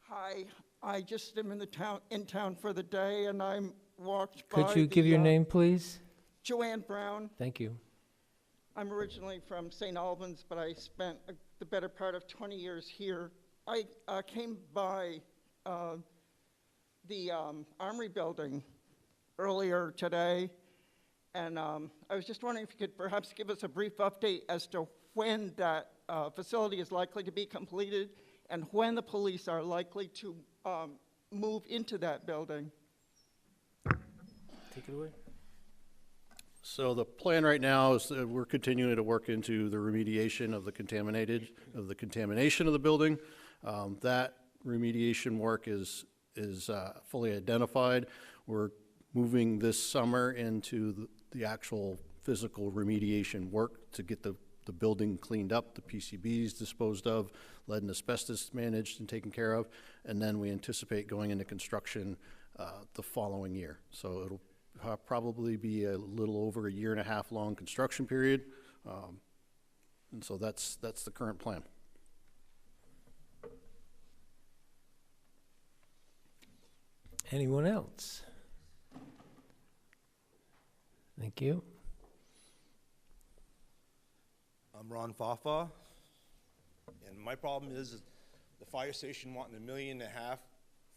Hi, I just am in town for the day, and I'm walked by. Could you give your name, please? Joanne Brown. Thank you. I'm originally from St. Albans, but I spent the better part of 20 years here. I came by the Armory building earlier today, and I was just wondering if you could perhaps give us a brief update as to when that facility is likely to be completed and when the police are likely to move into that building. Take it away. So the plan right now is that we're continuing to work into the remediation of the contamination of the building. That remediation work is fully identified. We're moving this summer into the actual physical remediation work to get the building cleaned up, the PCBs disposed of, lead and asbestos managed and taken care of, and then we anticipate going into construction the following year. So it'll probably be a little over a 1.5 year long construction period, and so that's the current plan. Anyone else? Thank you. I'm Ron Fafa, and my problem is the fire station wanting $1.5 million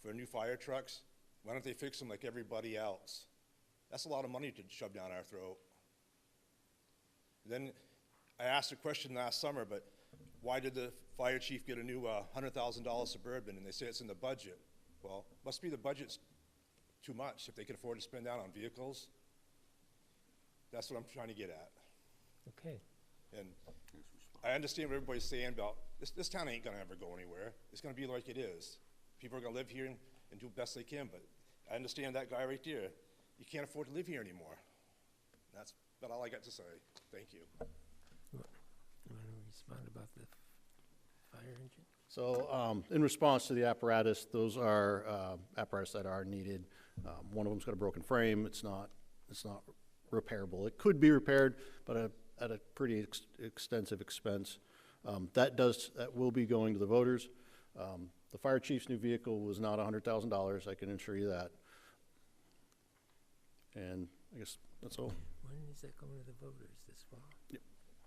for new fire trucks. Why don't they fix them like everybody else? That's a lot of money to shove down our throat. Then I asked a question last summer, but why did the fire chief get a new $100,000 Suburban? And they say it's in the budget. Well, must be the budget's too much if they can afford to spend that on vehicles. That's what I'm trying to get at. Okay. And I understand what everybody's saying about this town ain't gonna ever go anywhere. It's gonna be like it is. People are gonna live here and do the best they can, but I understand that guy right there. You can't afford to live here anymore. That's about all I got to say. Thank you. You want to respond about the fire engine? So in response to the apparatus, those are apparatus that are needed. One of them's got a broken frame. It's not repairable. It could be repaired, but at a pretty extensive expense. That will be going to the voters. The fire chief's new vehicle was not $100,000, I can assure you that. And I guess that's all. When is that going to the voters this fall? Yep.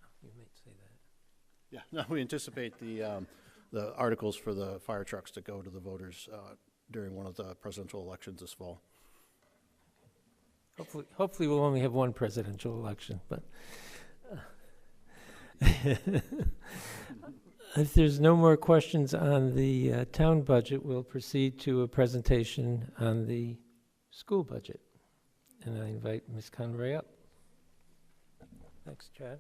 Oh, you might say that. Yeah, no, we anticipate the articles for the fire trucks to go to the voters during one of the presidential elections this fall. Hopefully we'll only have one presidential election, but if there's no more questions on the town budget, we'll proceed to a presentation on the school budget. And I invite Ms. Conroy up. Thanks, Chad.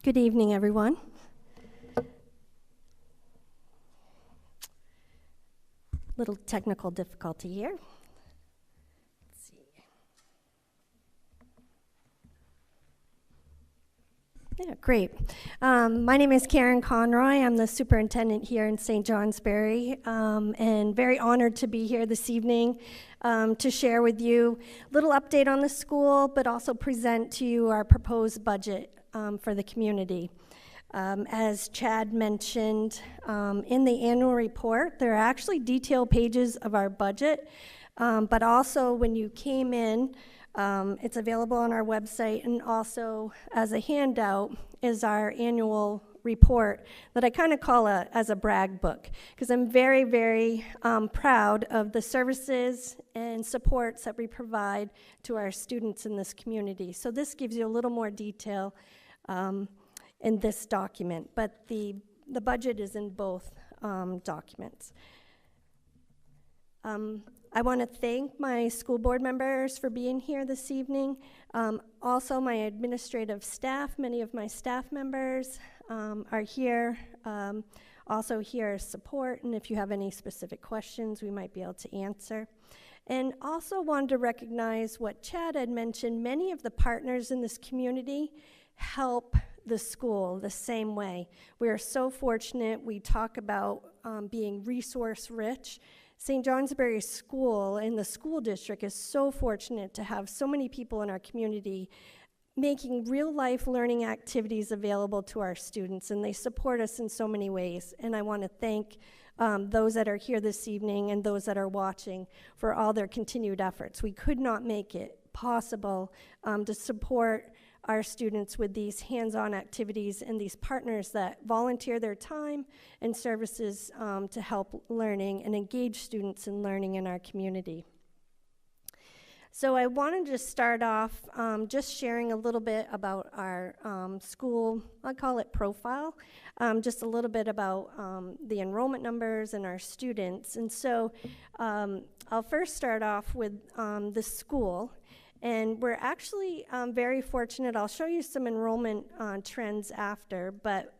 Good evening, everyone. Little technical difficulty here. Let's see. Yeah, great. My name is Karen Conroy. I'm the superintendent here in St. Johnsbury, and very honored to be here this evening to share with you a little update on the school, but also present to you our proposed budget for the community. As Chad mentioned, in the annual report, there are actually detailed pages of our budget, but also when you came in, it's available on our website, and also as a handout is our annual report that I kind of call as a brag book, because I'm very, very proud of the services and supports that we provide to our students in this community. So this gives you a little more detail in this document, but the budget is in both documents. I want to thank my school board members for being here this evening. Also my administrative staff, many of my staff members are here, also here as support, and if you have any specific questions, we might be able to answer. And also wanted to recognize what Chad had mentioned. Many of the partners in this community help the school the same way. We are so fortunate. We talk about being resource rich. St. Johnsbury School and the school district is so fortunate to have so many people in our community making real life learning activities available to our students, and they support us in so many ways. And I want to thank those that are here this evening and those that are watching for all their continued efforts. We could not make it possible to support our students with these hands-on activities and these partners that volunteer their time and services to help learning and engage students in learning in our community. So I wanted to start off just sharing a little bit about our school, I call it profile, just a little bit about the enrollment numbers and our students. And so I'll first start off with the school. And we're actually very fortunate. I'll show you some enrollment trends after, but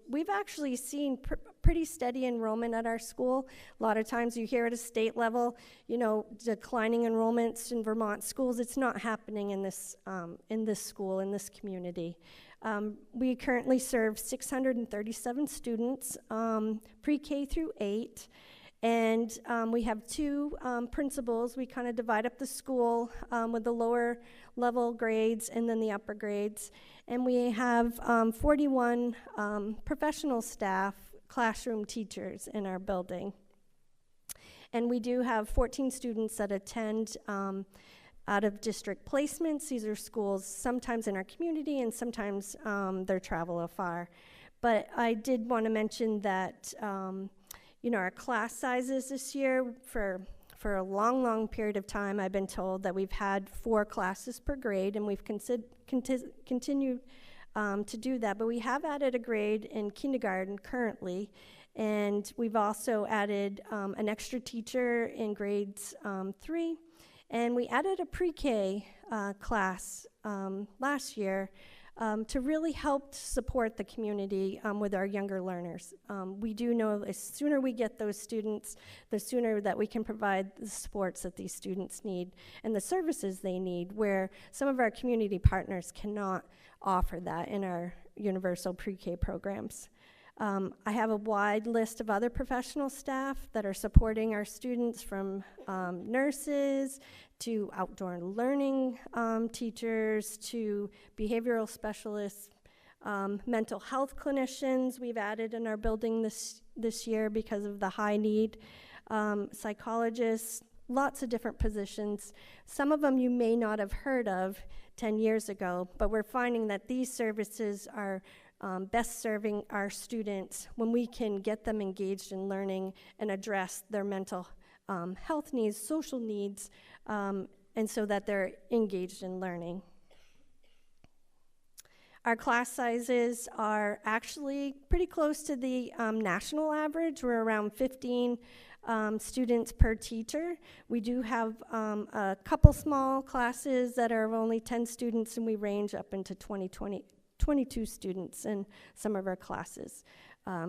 we've actually seen pretty steady enrollment at our school. A lot of times you hear at a state level, you know, declining enrollments in Vermont schools. It's not happening in this school, in this community. We currently serve 637 students, pre-K through 8. And we have two principals. We kind of divide up the school with the lower level grades and then the upper grades. And we have 41 professional staff, classroom teachers in our building. And we do have 14 students that attend out of district placements. These are schools sometimes in our community and sometimes they're travel afar. But I did want to mention that you know, our class sizes this year, for a long, long period of time, I've been told that we've had 4 classes per grade, and we've continued to do that. But we have added a grade in kindergarten currently, and we've also added an extra teacher in grades 3, and we added a pre-K class last year to really help support the community with our younger learners. We do know the sooner we get those students, the sooner that we can provide the supports that these students need and the services they need, where some of our community partners cannot offer that in our universal pre-K programs. I have a wide list of other professional staff that are supporting our students, from nurses to outdoor learning teachers to behavioral specialists, mental health clinicians we've added in our building this year because of the high need, psychologists, lots of different positions. Some of them you may not have heard of 10 years ago, but we're finding that these services are best serving our students when we can get them engaged in learning and address their mental health needs, social needs, and so that they're engaged in learning. Our class sizes are actually pretty close to the national average. We're around 15 students per teacher. We do have a couple small classes that are only 10 students, and we range up into 22 students in some of our classes.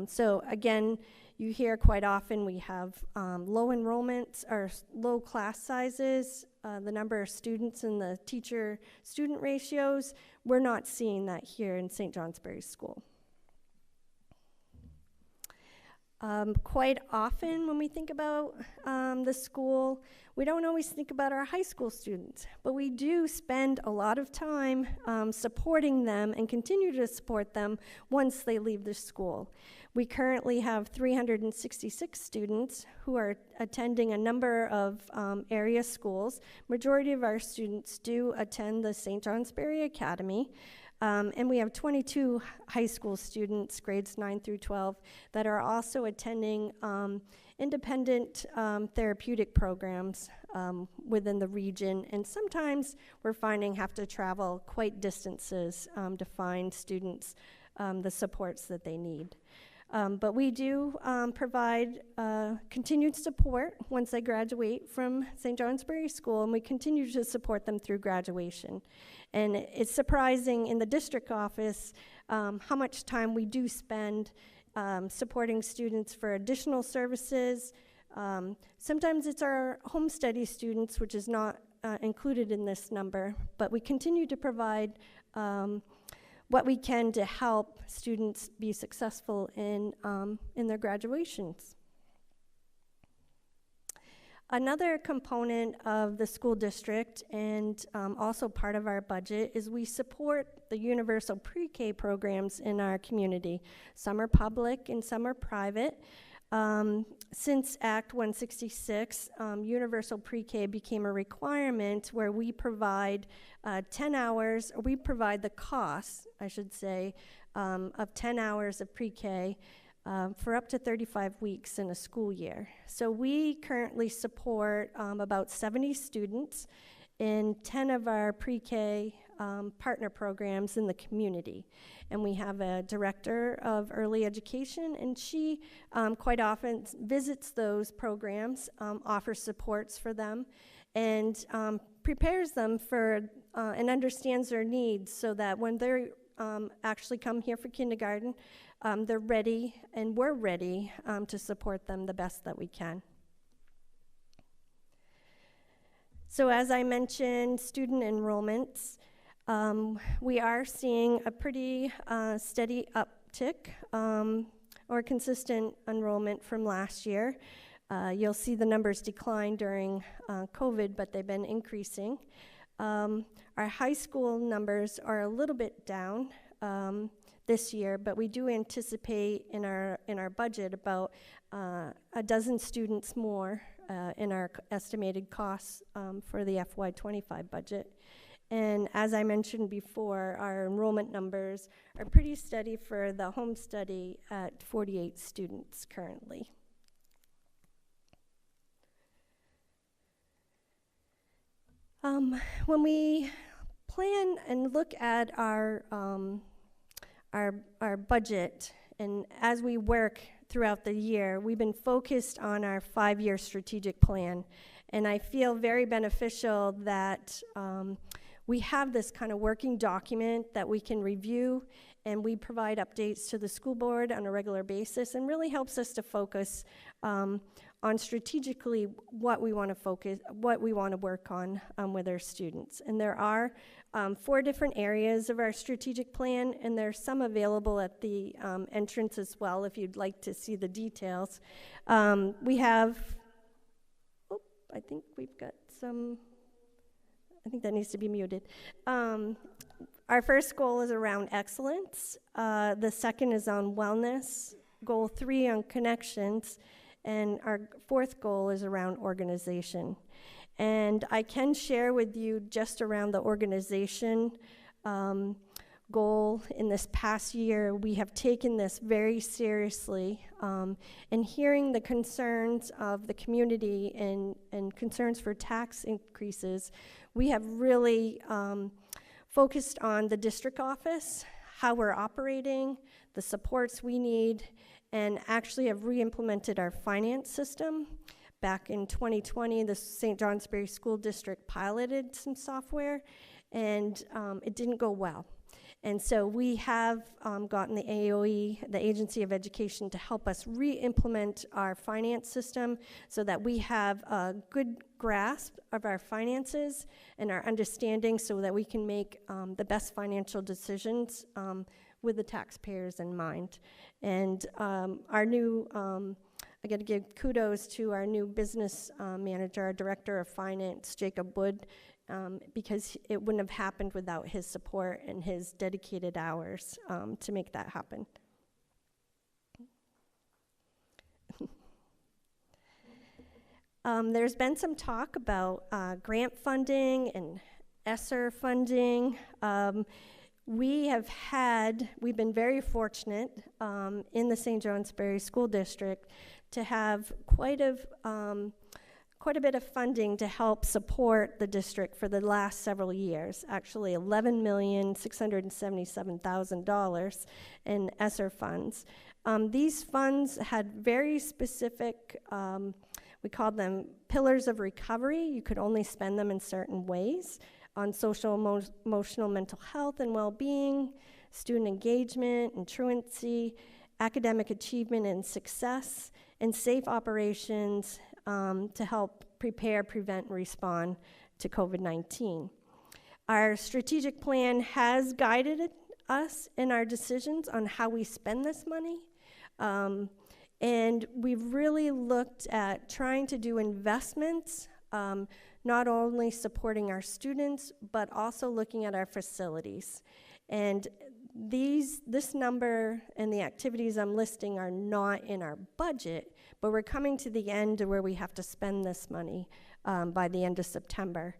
So again, you hear quite often we have low enrollments or low class sizes, the number of students and the teacher-student ratios. We're not seeing that here in St. Johnsbury School. Quite often when we think about the school, we don't always think about our high school students, but we do spend a lot of time supporting them and continue to support them once they leave the school. We currently have 366 students who are attending a number of area schools. Majority of our students do attend the St. Johnsbury Academy. And we have 22 high school students, grades 9 through 12, that are also attending independent therapeutic programs within the region. And sometimes we're finding have to travel quite distances to find students the supports that they need. But we do provide continued support once they graduate from St. Johnsbury School, and we continue to support them through graduation. And it's surprising in the district office how much time we do spend supporting students for additional services. Sometimes it's our home study students, which is not included in this number, but we continue to provide what we can to help students be successful in their graduations. Another component of the school district, and also part of our budget, is we support the universal pre-K programs in our community. Some are public and some are private. Since Act 166, universal pre-K became a requirement where we provide 10 hours, or we provide the cost, I should say, of 10 hours of pre-K for up to 35 weeks in a school year. So we currently support about 70 students in 10 of our pre-K partner programs in the community. And we have a director of early education, and she quite often visits those programs, offers supports for them, and prepares them for and understands their needs so that when they actually come here for kindergarten, they're ready, and we're ready to support them the best that we can. So as I mentioned, student enrollments, we are seeing a pretty steady uptick or consistent enrollment from last year. You'll see the numbers decline during COVID, but they've been increasing. Our high school numbers are a little bit down this year, but we do anticipate in our budget about a dozen students more in our estimated costs for the FY25 budget. And as I mentioned before, our enrollment numbers are pretty steady for the home study at 48 students currently. When we plan and look at our budget, and as we work throughout the year, we've been focused on our 5-year strategic plan. And I feel very beneficial that we have this kind of working document that we can review, and we provide updates to the school board on a regular basis, and really helps us to focus on strategically what we want to work on with our students. And there are 4 different areas of our strategic plan, and there's some available at the entrance as well if you'd like to see the details. We have, I think we've got some, I think that needs to be muted. Our first goal is around excellence. The second is on wellness. Goal 3 on connections. And our 4th goal is around organization. And I can share with you just around the organization goal. In this past year, we have taken this very seriously, and hearing the concerns of the community and concerns for tax increases, we have really focused on the district office, how we're operating, the supports we need, and actually have re-implemented our finance system. Back in 2020, the St. Johnsbury School District piloted some software, and it didn't go well. And so we have gotten the AOE, the Agency of Education, to help us re-implement our finance system so that we have a good grasp of our finances and our understanding so that we can make the best financial decisions with the taxpayers in mind. And our new, I got to give kudos to our new business manager, our director of finance, Jacob Wood, because it wouldn't have happened without his support and his dedicated hours to make that happen. There's been some talk about grant funding and ESSER funding. We've been very fortunate in the St. Johnsbury School District to have quite a bit of funding to help support the district for the last several years. Actually, $11,677,000 in ESSER funds. These funds had very specific, we called them pillars of recovery. You could only spend them in certain ways. On social, emotional, mental health and well-being, student engagement and truancy, academic achievement and success, and safe operations to help prepare, prevent, and respond to COVID-19. Our strategic plan has guided us in our decisions on how we spend this money. And we've really looked at trying to do investments, not only supporting our students, but also looking at our facilities. And this number and the activities I'm listing are not in our budget, but we're coming to the end where we have to spend this money by the end of September.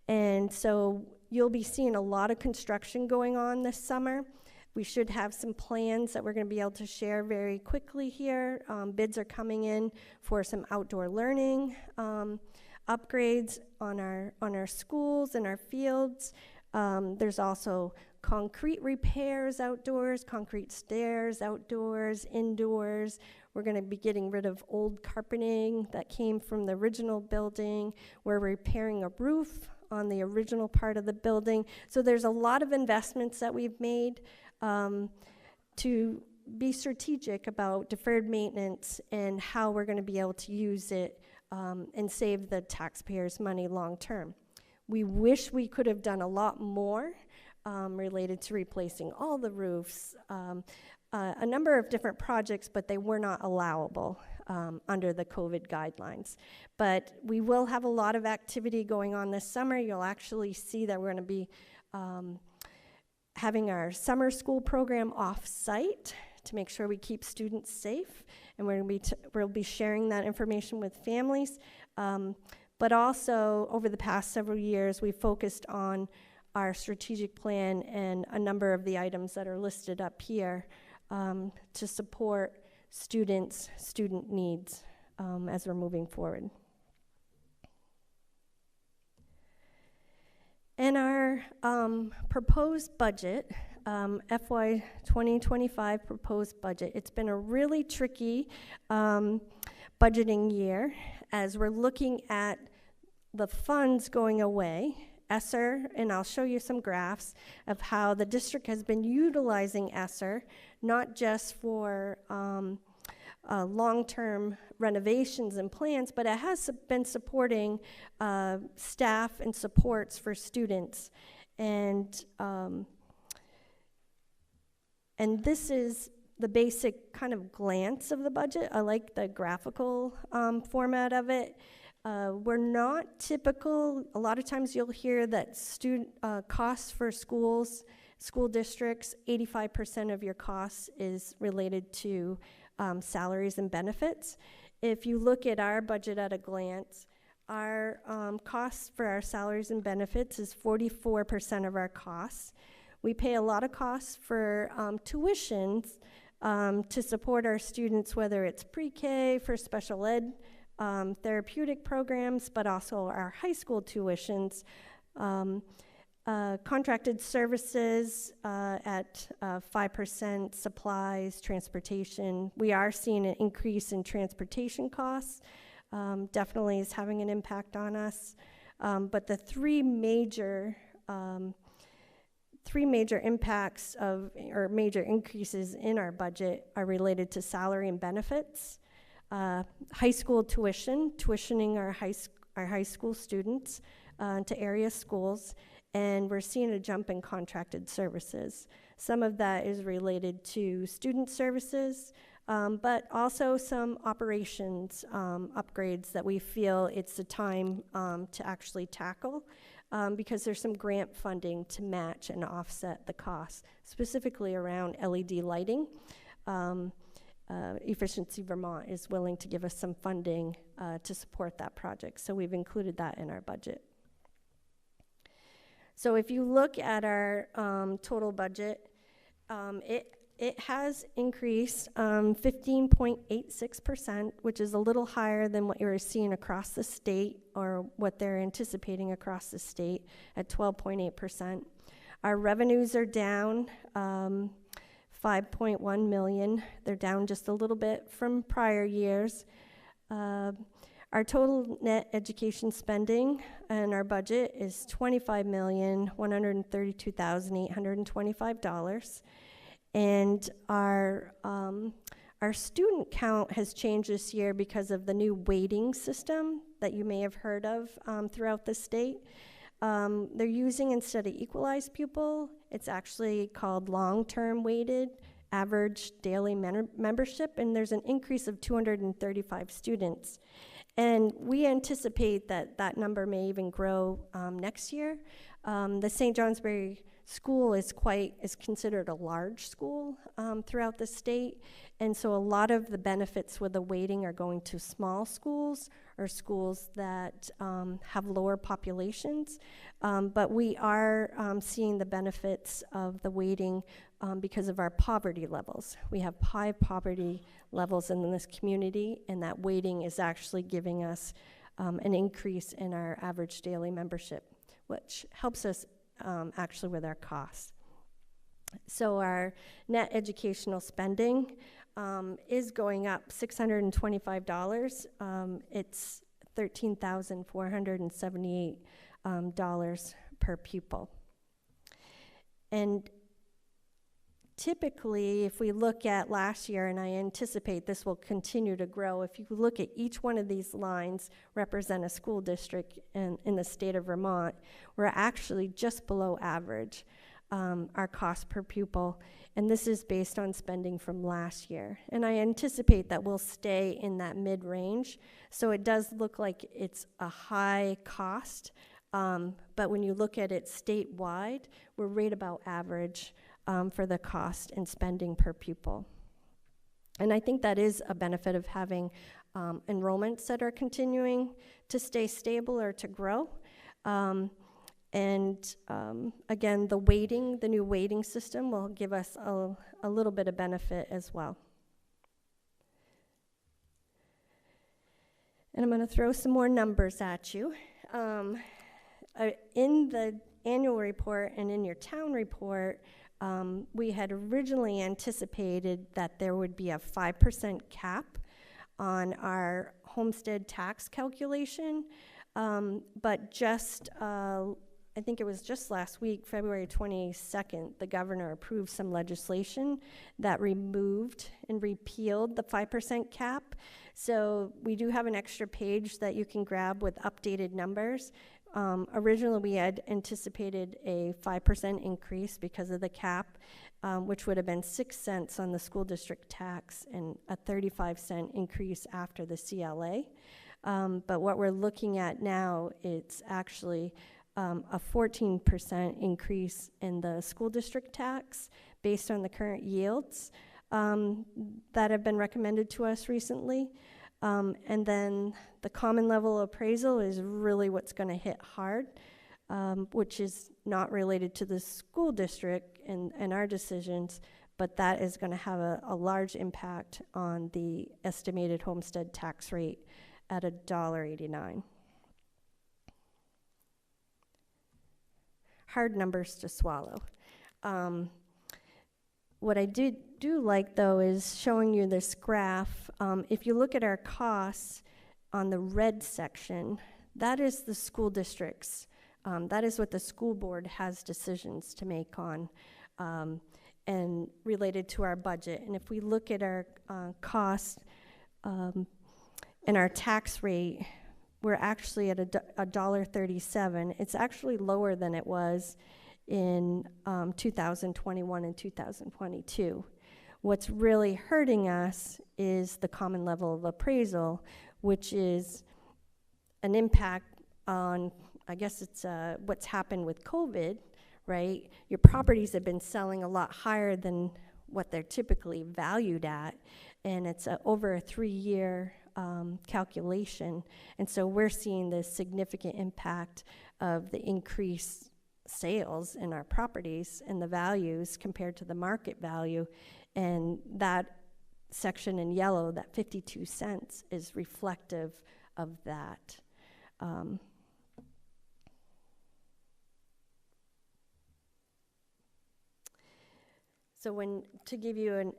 And so you'll be seeing a lot of construction going on this summer. We should have some plans that we're going to be able to share very quickly here. Bids are coming in for some outdoor learning upgrades on our schools and our fields. There's also concrete repairs outdoors, concrete stairs outdoors, indoors. We're going to be getting rid of old carpeting that came from the original building. We're repairing a roof on the original part of the building. So there's a lot of investments that we've made to be strategic about deferred maintenance and how we're going to be able to use it and save the taxpayers' money long term. We wish we could have done a lot more related to replacing all the roofs, a number of different projects, but they were not allowable under the COVID guidelines. But we will have a lot of activity going on this summer. You'll actually see that we're going to be having our summer school program off-site to make sure we keep students safe, and we'll be sharing that information with families. But also, over the past several years, we focused on our strategic plan and a number of the items that are listed up here to support student needs as we're moving forward. In our proposed budget, FY 2025 proposed budget, it's been a really tricky budgeting year as we're looking at the funds going away ESSER, and I'll show you some graphs of how the district has been utilizing ESSER, not just for long-term renovations and plans, but it has been supporting staff and supports for students. And this is the basic kind of glance of the budget. I like the graphical format of it. We're not typical. A lot of times you'll hear that student costs for schools, school districts, 85% of your costs is related to salaries and benefits. If you look at our budget at a glance, our costs for our salaries and benefits is 44% of our costs. We pay a lot of costs for tuitions to support our students, whether it's pre-K for special ed, therapeutic programs, but also our high school tuitions, contracted services at 5%, supplies, transportation. We are seeing an increase in transportation costs. Definitely is having an impact on us. But the three major impacts or major increases in our budget are related to salary and benefits, high school tuitioning our high school students to area schools, and we're seeing a jump in contracted services. Some of that is related to student services, but also some operations upgrades that we feel it's the time to actually tackle, because there's some grant funding to match and offset the costs, specifically around LED lighting. Efficiency Vermont is willing to give us some funding to support that project, so we've included that in our budget. So if you look at our total budget, it has increased 15.86%, which is a little higher than what you're seeing across the state or what they're anticipating across the state at 12.8%. Our revenues are down 5.1 million. They're down just a little bit from prior years. Our total net education spending and our budget is $25,132,825. And our student count has changed this year because of the new weighting system that you may have heard of throughout the state. They're using, instead of equalized pupil, it's actually called long-term weighted average daily membership, and there's an increase of 235 students. And we anticipate that that number may even grow next year. The St. Johnsbury school is considered a large school throughout the state, and so a lot of the benefits with the weighting are going to small schools or schools that have lower populations. But we are seeing the benefits of the weighting because of our poverty levels. We have high poverty levels in this community, and that weighting is actually giving us an increase in our average daily membership, which helps us actually with our costs. So our net educational spending is going up $625. It's $13,478 per pupil. And typically, if we look at last year, and I anticipate this will continue to grow, if you look at each one of these lines represent a school district in the state of Vermont, we're actually just below average, our cost per pupil, and this is based on spending from last year. And I anticipate that we'll stay in that mid-range, so it does look like it's a high cost, but when you look at it statewide, we're right about average for the cost and spending per pupil. And I think that is a benefit of having enrollments that are continuing to stay stable or to grow. Again, the new weighting system will give us a little bit of benefit as well. And I'm going to throw some more numbers at you. In the annual report and in your town report, we had originally anticipated that there would be a 5% cap on our homestead tax calculation, but just I think it was just last week, February 22nd, the governor approved some legislation that removed and repealed the 5% cap. So we do have an extra page that you can grab with updated numbers. Originally, we had anticipated a 5% increase because of the cap, which would have been 6 cents on the school district tax and a 35-cent increase after the CLA. But what we're looking at now, it's actually a 14% increase in the school district tax based on the current yields that have been recommended to us recently. And then the common level appraisal is really what's going to hit hard, which is not related to the school district and our decisions, but that is going to have a large impact on the estimated homestead tax rate at $1.89. Hard numbers to swallow. What I do like, though, is showing you this graph. If you look at our costs on the red section, that is the school districts. That is what the school board has decisions to make on and related to our budget. And if we look at our costs and our tax rate, we're actually at $1.37. It's actually lower than it was in 2021 and 2022. What's really hurting us is the common level of appraisal, which is an impact on, I guess it's what's happened with COVID, right? Your properties have been selling a lot higher than what they're typically valued at, and it's over a 3-year calculation. And so we're seeing this significant impact of the increased sales in our properties and the values compared to the market value. And that section in yellow, that 52 cents, is reflective of that. So to give you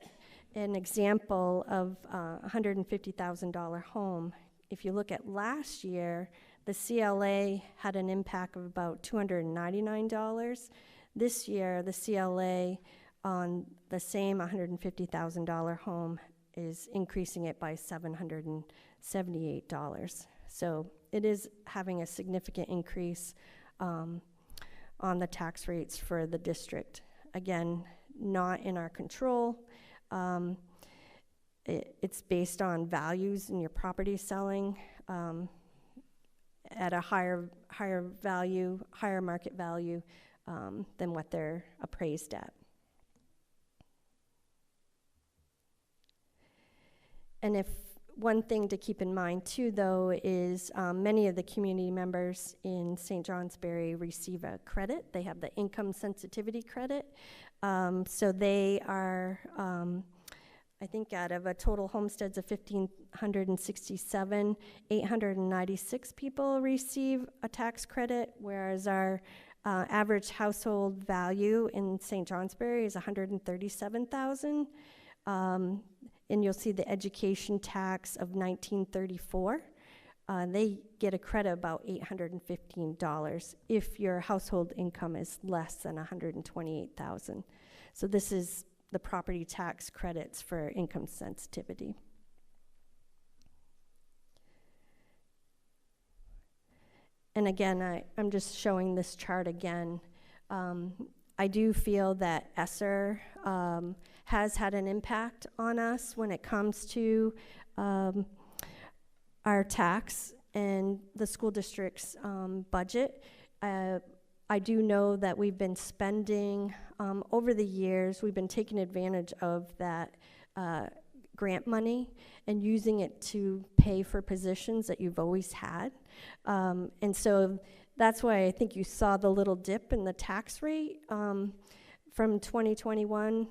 an example of a $150,000 home, if you look at last year, the CLA had an impact of about $299. This year, the CLA on the same $150,000 home is increasing it by $778. So it is having a significant increase on the tax rates for the district. Again, not in our control. It's based on values in your property selling at a higher value, higher market value than what they're appraised at. And if one thing to keep in mind too, though, is many of the community members in St. Johnsbury receive a credit. They have the income sensitivity credit. So they are, I think out of a total homesteads of 1,567, 896 people receive a tax credit, whereas our average household value in St. Johnsbury is $137,000. And you'll see the education tax of $1934. They get a credit about $815 if your household income is less than $128,000. So this is the property tax credits for income sensitivity. And again, I'm just showing this chart again. I do feel that ESSER has had an impact on us when it comes to our tax and the school district's budget. I do know that we've been spending, over the years, we've been taking advantage of that grant money and using it to pay for positions that you've always had. And so that's why I think you saw the little dip in the tax rate from 2021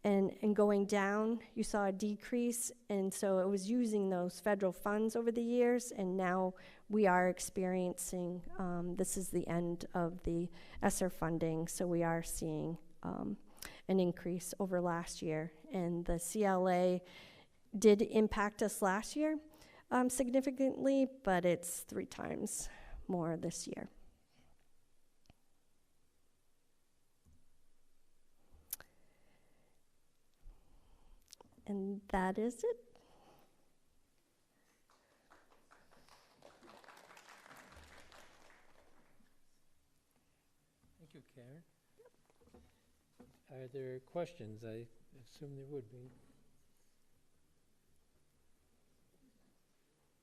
and going down. You saw a decrease, and so it was using those federal funds over the years, and now we are experiencing, this is the end of the ESSER funding, so we are seeing an increase over last year. And the CLA did impact us last year significantly, but it's 3 times more this year. And that is it. Thank you, Karen. Are there questions? I assume there would be.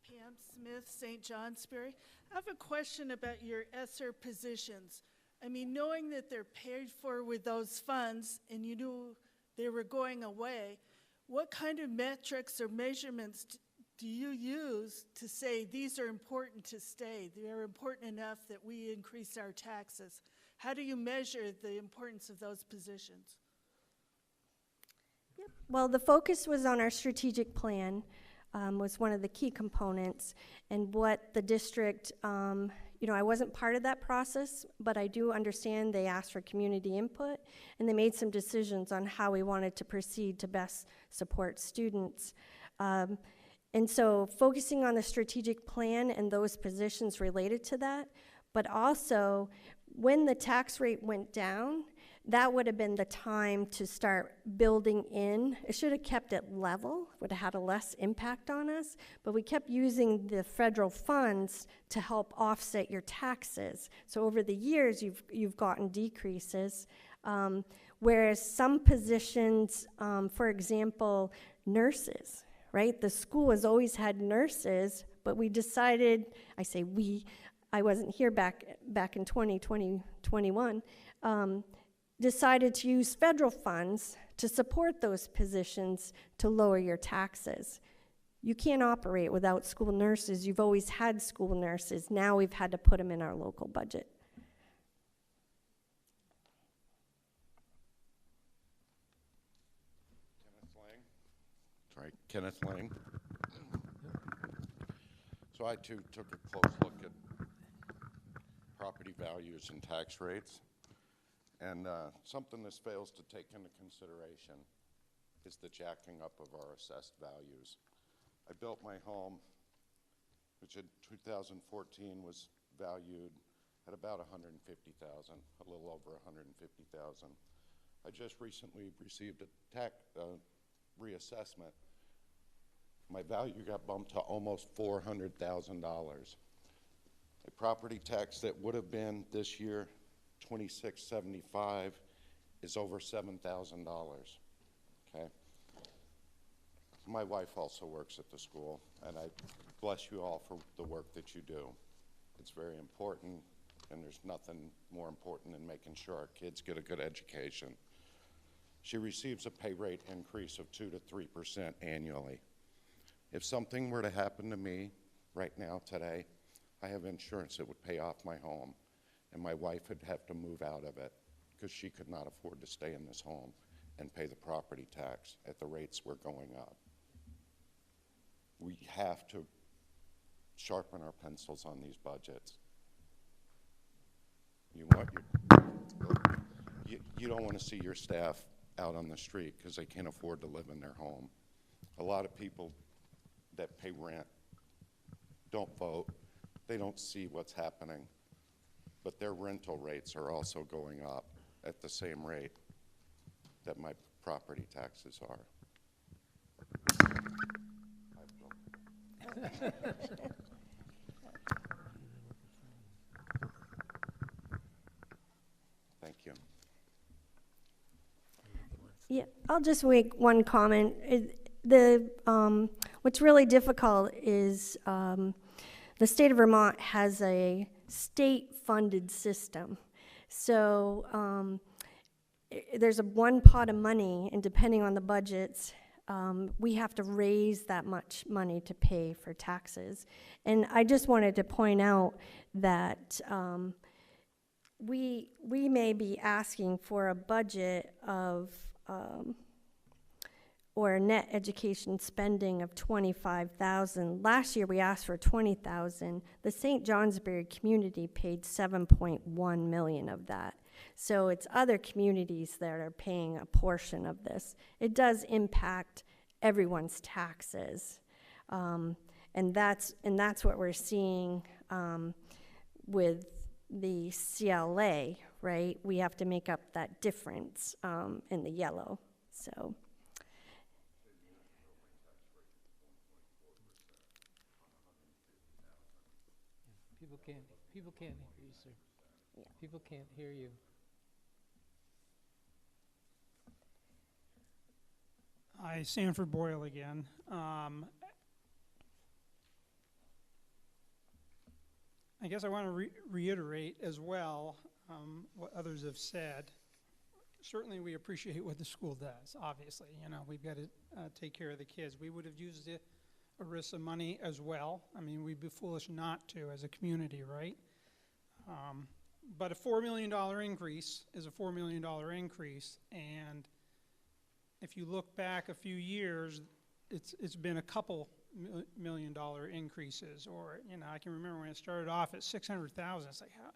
Pam Smith, St. Johnsbury. I have a question about your ESSER positions. I mean, knowing that they're paid for with those funds and you knew they were going away, what kind of metrics or measurements do you use to say these are important to stay? They're important enough that we increase our taxes. How do you measure the importance of those positions? Yep. Well, the focus was on our strategic plan, was one of the key components, and what the district, I wasn't part of that process, but I do understand they asked for community input, and they made some decisions on how we wanted to proceed to best support students. And so focusing on the strategic plan and those positions related to that, but also when the tax rate went down, that would have been the time to start building in. It should have kept it level, would have had a less impact on us, but we kept using the federal funds to help offset your taxes. So over the years, you've gotten decreases, whereas some positions, for example, nurses, right? The school has always had nurses, but we decided, I say we, I wasn't here back in 2021, decided to use federal funds to support those positions to lower your taxes. You can't operate without school nurses. You've always had school nurses. Now we've had to put them in our local budget. Kenneth Lang. So I too took a close look at property values and tax rates. And something this fails to take into consideration is the jacking up of our assessed values. I built my home, which in 2014 was valued at about $150,000, a little over $150,000. I just recently received a tax reassessment. My value got bumped to almost $400,000. A property tax that would have been this year $26.75 is over $7,000. Okay. My wife also works at the school, and I bless you all for the work that you do. It's very important, and there's nothing more important than making sure our kids get a good education. She receives a pay rate increase of 2 to 3% annually. If something were to happen to me right now, today, I have insurance that would pay off my home, and my wife would have to move out of it because she could not afford to stay in this home and pay the property tax at the rates we're going up. We have to sharpen our pencils on these budgets. You don't want to see your staff out on the street because they can't afford to live in their home. A lot of people that pay rent don't vote. They don't see what's happening, but their rental rates are also going up at the same rate that my property taxes are. Thank you. Yeah, I'll just make one comment. What's really difficult is the state of Vermont has a state-funded system. So there's one pot of money, and depending on the budgets, we have to raise that much money to pay for taxes. And I just wanted to point out that we may be asking for a budget of or a net education spending of $25,000. Last year we asked for $20,000. The St. Johnsbury community paid $7.1 million of that. So it's other communities that are paying a portion of this. It does impact everyone's taxes. And that's what we're seeing with the CLA, right? We have to make up that difference in the yellow, so. People can't hear you, sir. People can't hear you. Hi, Sanford Boyle again. I guess I want to reiterate as well what others have said. Certainly we appreciate what the school does, obviously. You know, we've got to take care of the kids. We would have used the ERISA money as well. I mean, we'd be foolish not to as a community, right? But a $4 million increase is a $4 million increase, and if you look back a few years, it's been a couple $1 million increases, or, you know, I can remember when it started off at 600,000. It's like, how,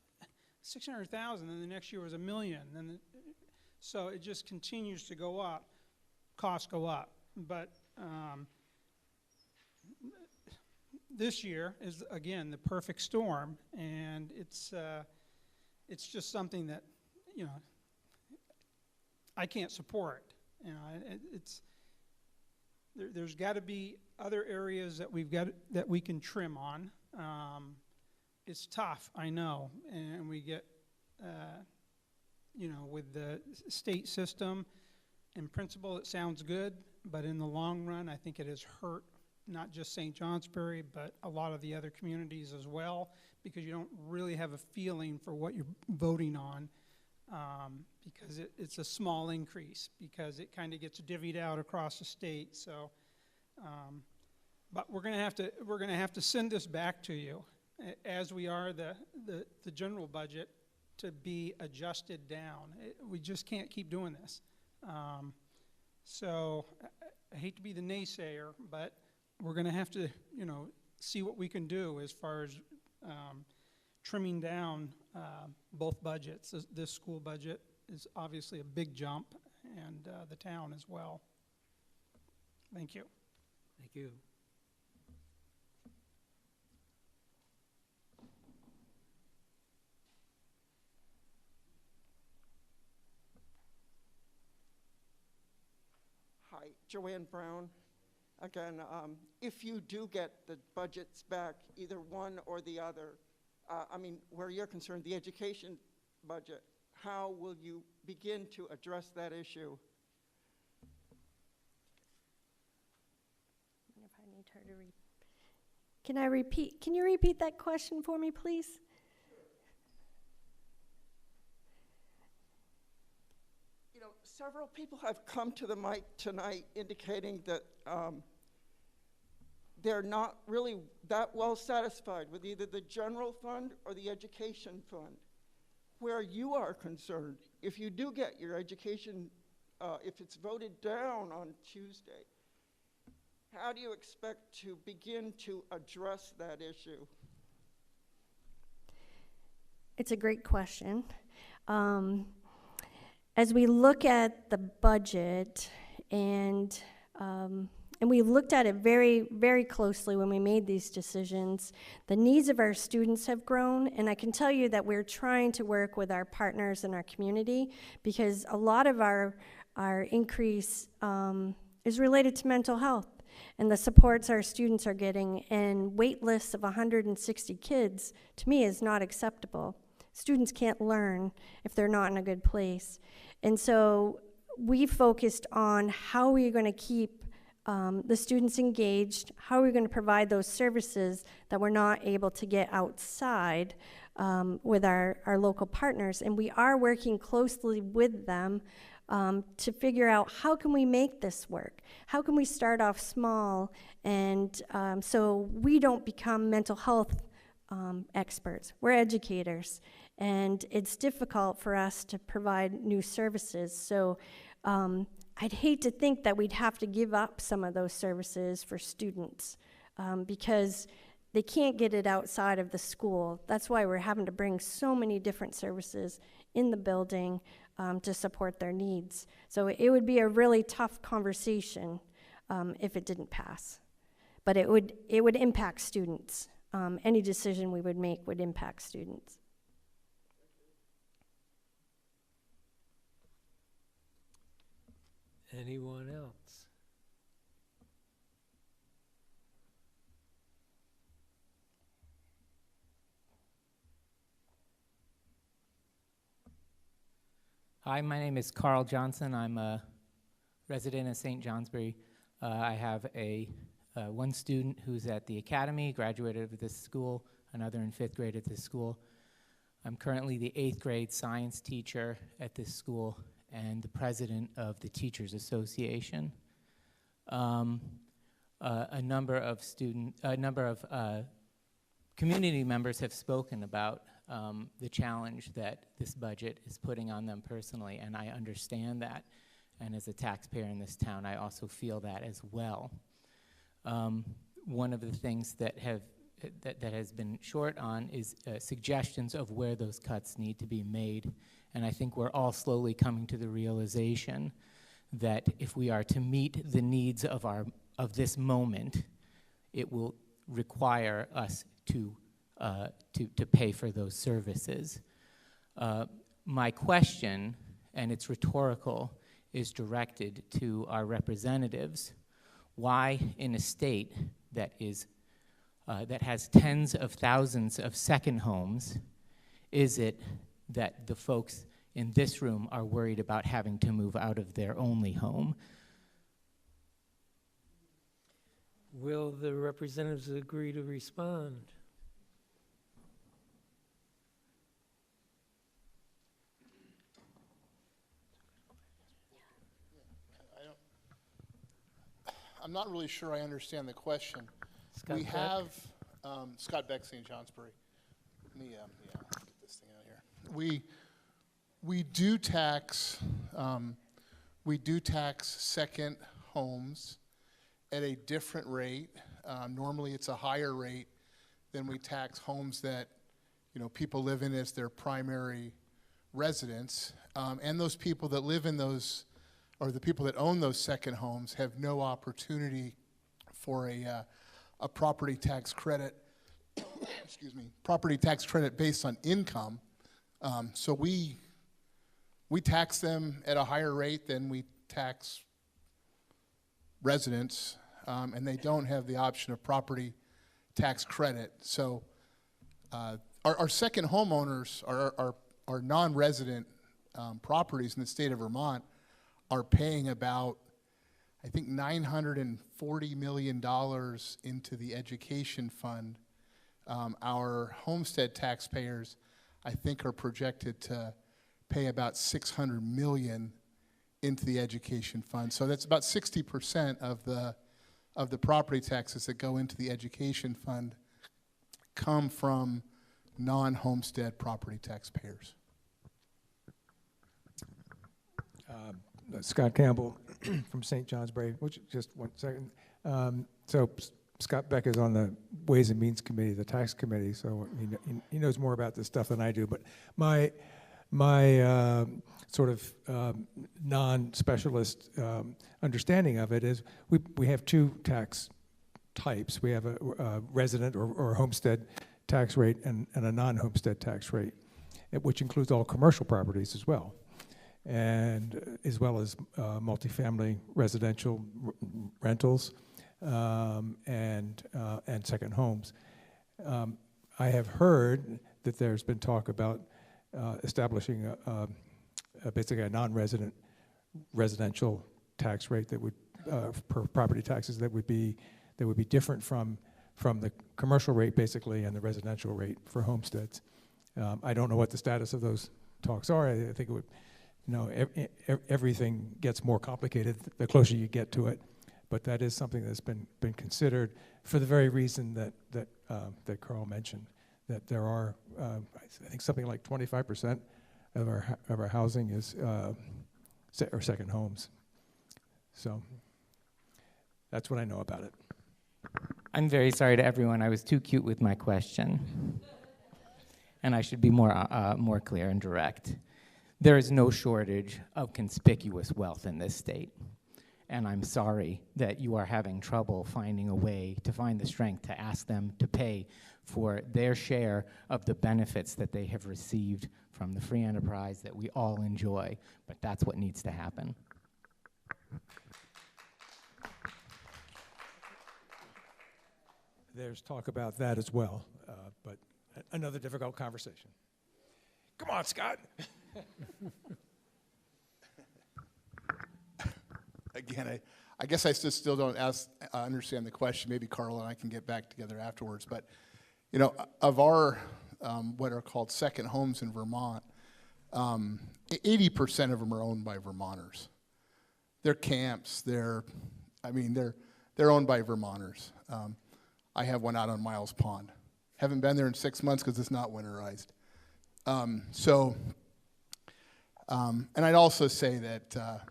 600,000, and the next year was $1 million. So it just continues to go up. Costs go up. But this year is, again, the perfect storm, and it's just something that, you know, I can't support. You know, there's got to be other areas that that we can trim on. It's tough, I know, and we get, you know, with the state system, in principle it sounds good, but in the long run I think it has hurt not just St. Johnsbury, but a lot of the other communities as well, because you don't really have a feeling for what you're voting on, because it's a small increase, because it kind of gets divvied out across the state. So, but we're going to have to send this back to you, as we are the general budget, to be adjusted down. We just can't keep doing this. So I hate to be the naysayer, but we're going to have to, you know, see what we can do as far as trimming down both budgets. This school budget is obviously a big jump, and the town as well. Thank you. Thank you. Hi, Joanne Brown. Again, if you do get the budgets back, either one or the other, I mean, where you're concerned, the education budget, how will you begin to address that issue? I wonder if I need her to can you repeat that question for me, please? You know, several people have come to the mic tonight indicating that they're not really that well satisfied with either the general fund or the education fund. Where you are concerned, if you do get your education, if it's voted down on Tuesday, how do you expect to begin to address that issue? It's a great question. As we look at the budget, and we looked at it very, very closely when we made these decisions, the needs of our students have grown, and I can tell you that we're trying to work with our partners in our community, because a lot of our increase is related to mental health and the supports our students are getting, and wait lists of 160 kids, to me, is not acceptable. Students can't learn if they're not in a good place. And so we focused on how we're going to keep the students engaged, how we're going to provide those services that we're not able to get outside with our local partners. And we are working closely with them to figure out how can we make this work? How can we start off small, and so we don't become mental health experts. We're educators, and it's difficult for us to provide new services. So I'd hate to think that we'd have to give up some of those services for students because they can't get it outside of the school. That's why we're having to bring so many different services in the building to support their needs. So it would be a really tough conversation if it didn't pass. But it would impact students. Any decision we would make would impact students. Anyone else? Hi, my name is Carl Johnson. I'm a resident of St. Johnsbury. I have one student who's at the academy, graduated of this school, another in 5th grade at this school. I'm currently the 8th grade science teacher at this school and the president of the Teachers Association. A number of community members have spoken about the challenge that this budget is putting on them personally, and I understand that. And as a taxpayer in this town, I also feel that as well. One of the things that has been short on is suggestions of where those cuts need to be made. And I think we're all slowly coming to the realization that if we are to meet the needs of this moment, it will require us to pay for those services. My question, and it's rhetorical, is directed to our representatives. Why, in a state that has tens of thousands of second homes, is it that the folks in this room are worried about having to move out of their only home? Will the representatives agree to respond? I'm not really sure I understand the question. Scott We Beck? have, Scott Beck, St. Johnsbury. Let me, get this thing out of here. We do tax second homes at a different rate. Normally it's a higher rate than we tax homes that, people live in as their primary residence. And those people that live in those, or the people that own those second homes, have no opportunity for a property tax credit, excuse me, property tax credit based on income. So we tax them at a higher rate than we tax residents, and they don't have the option of property tax credit. So our second homeowners, our non-resident properties in the state of Vermont, are paying about, I think, $940 million into the education fund. Our homestead taxpayers, I think, are projected to pay about $600 million into the education fund. So that's about 60% of the property taxes that go into the education fund come from non-homestead property taxpayers. Scott Campbell from St. Johnsbury. Just 1 second. So Scott Beck is on the Ways and Means Committee, the Tax Committee, so he knows more about this stuff than I do. But my sort of non-specialist understanding of it is we have two tax types. We have a resident or homestead tax rate and a non-homestead tax rate, which includes all commercial properties as well, and as well as multifamily residential rentals and second homes. I have heard that there's been talk about establishing basically a non-resident residential tax rate that would per property taxes that would be different from the commercial rate basically and the residential rate for homesteads. I don't know what the status of those talks are. I think it would, everything gets more complicated the closer you get to it, but that is something that's been considered for the very reason that Carl mentioned, that there are I think something like 25% of our housing is or second homes. So that's what I know about it. I'm very sorry to everyone. I was too cute with my question, and I should be more clear and direct. There is no shortage of conspicuous wealth in this state, and I'm sorry that you are having trouble finding a way to find the strength to ask them to pay for their share of the benefits that they have received from the free enterprise that we all enjoy, but that's what needs to happen. There's talk about that as well, but another difficult conversation. Come on, Scott. again, I guess I still don't understand the question. Maybe Carla and I can get back together afterwards. But, you know, of our, what are called second homes in Vermont, 80% of them are owned by Vermonters. They're camps, they're owned by Vermonters. I have one out on Miles Pond. Haven't been there in 6 months because it's not winterized. And I'd also say that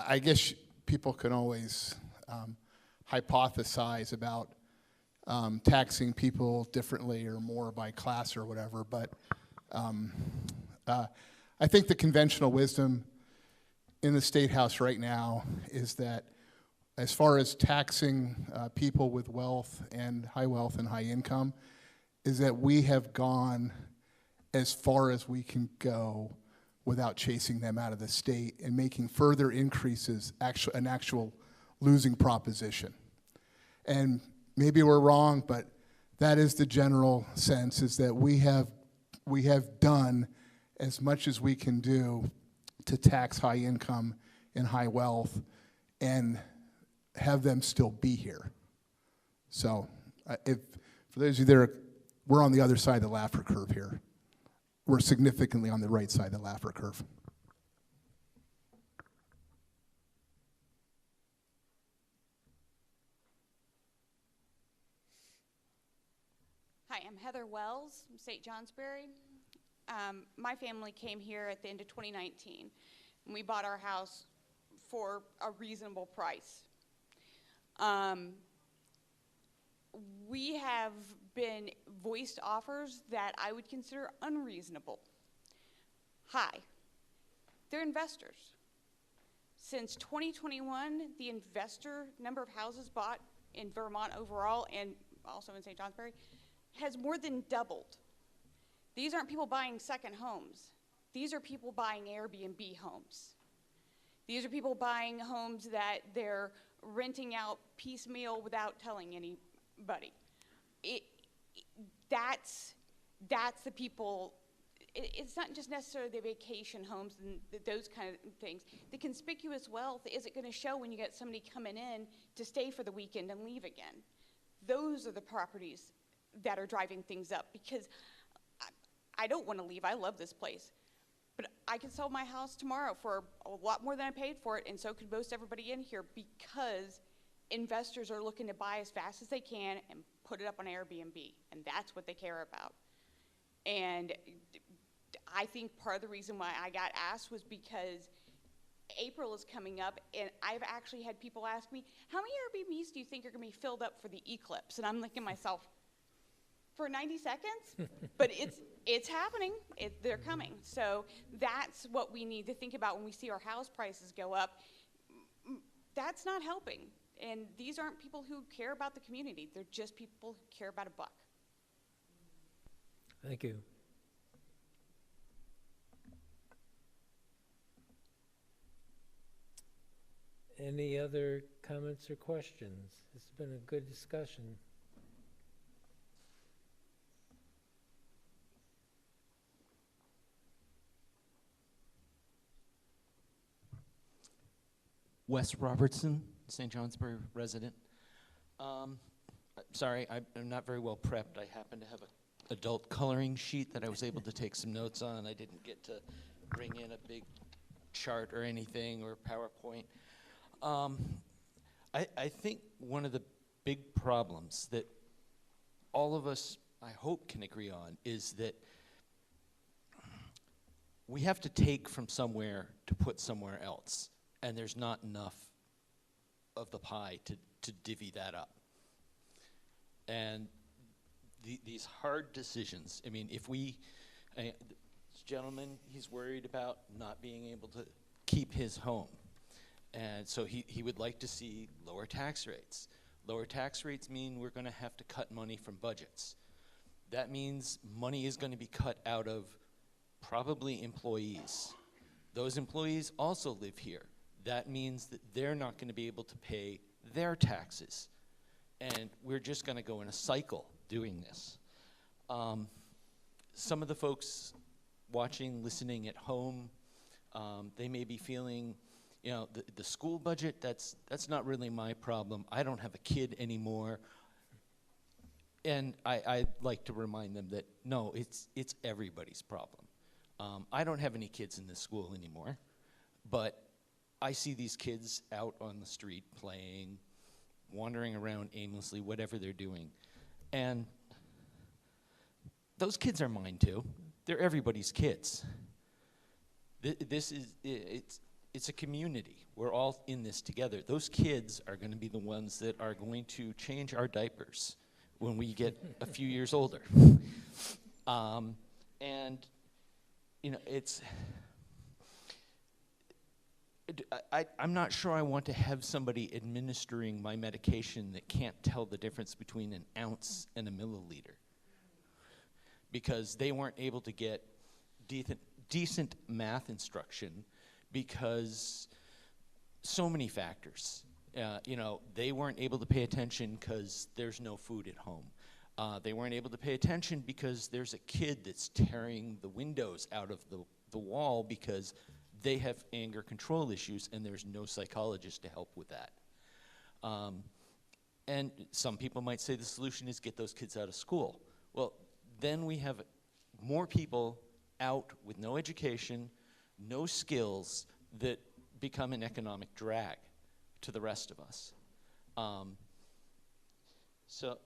I guess people can always hypothesize about taxing people differently or more by class or whatever, but I think the conventional wisdom in the State House right now is that as far as taxing people with wealth and high income, is that we have gone as far as we can go without chasing them out of the state and making further increases an actual losing proposition. And maybe we're wrong, but that is the general sense, is that we have done as much as we can do to tax high income and high wealth and have them still be here. So for those of you that we're on the other side of the Laffer curve here. We're significantly on the right side of the Laffer curve. Hi, I'm Heather Wells from St. Johnsbury. My family came here at the end of 2019, and we bought our house for a reasonable price. We have been voiced offers that I would consider unreasonable. High. They're investors. Since 2021, the investor number of houses bought in Vermont overall, and also in St. Johnsbury, has more than doubled. These aren't people buying second homes. These are people buying Airbnb homes. These are people buying homes that they're renting out piecemeal without telling anybody. That's the people. It's not just necessarily the vacation homes and those kind of things. The conspicuous wealth isn't going to show when you get somebody coming in to stay for the weekend and leave again. Those are the properties that are driving things up, because I don't want to leave. I love this place. But I can sell my house tomorrow for a lot more than I paid for it, and so could most everybody in here, because investors are looking to buy as fast as they can and put it up on Airbnb, and that's what they care about. And I think part of the reason why I got asked was because April is coming up, and I've actually had people ask me, how many Airbnbs do you think are going to be filled up for the eclipse? And I'm thinking to myself, for 90 seconds? But it's happening. They're coming. So that's what we need to think about when we see our house prices go up. That's not helping. And these aren't people who care about the community. They're just people who care about a buck. Thank you. Any other comments or questions? This has been a good discussion. Wes Robertson, St. Johnsbury resident. Sorry, I'm not very well prepped. I happen to have an adult coloring sheet that I was able to take some notes on. I didn't get to bring in a big chart or anything or PowerPoint. I think one of the big problems that all of us, I hope, can agree on is that we have to take from somewhere to put somewhere else, and there's not enough of the pie to divvy that up. And these hard decisions, I mean, if we, this gentleman, he's worried about not being able to keep his home. And so he would like to see lower tax rates. Lower tax rates mean we're going to have to cut money from budgets. That means money is going to be cut out of probably employees. Those employees also live here. That means that they're not going to be able to pay their taxes. And we're just going to go in a cycle doing this. Some of the folks watching, listening at home, they may be feeling You know, the school budget, that's not really my problem. I don't have a kid anymore. And I like to remind them that, no, it's everybody's problem. I don't have any kids in this school anymore, but I see these kids out on the street playing, wandering around aimlessly, whatever they're doing. And those kids are mine too. They're everybody's kids. It's a community. We're all in this together. Those kids are going to be the ones that are going to change our diapers when we get a few years older. And, you know, I'm not sure I want to have somebody administering my medication that can't tell the difference between an ounce and a milliliter, because they weren't able to get decent math instruction because so many factors. You know, they weren't able to pay attention because there's no food at home. They weren't able to pay attention because there's a kid that's tearing the windows out of the wall because they have anger control issues and there's no psychologist to help with that. And some people might say the solution is get those kids out of school. Well, then we have more people out with no education, no skills, that become an economic drag to the rest of us. So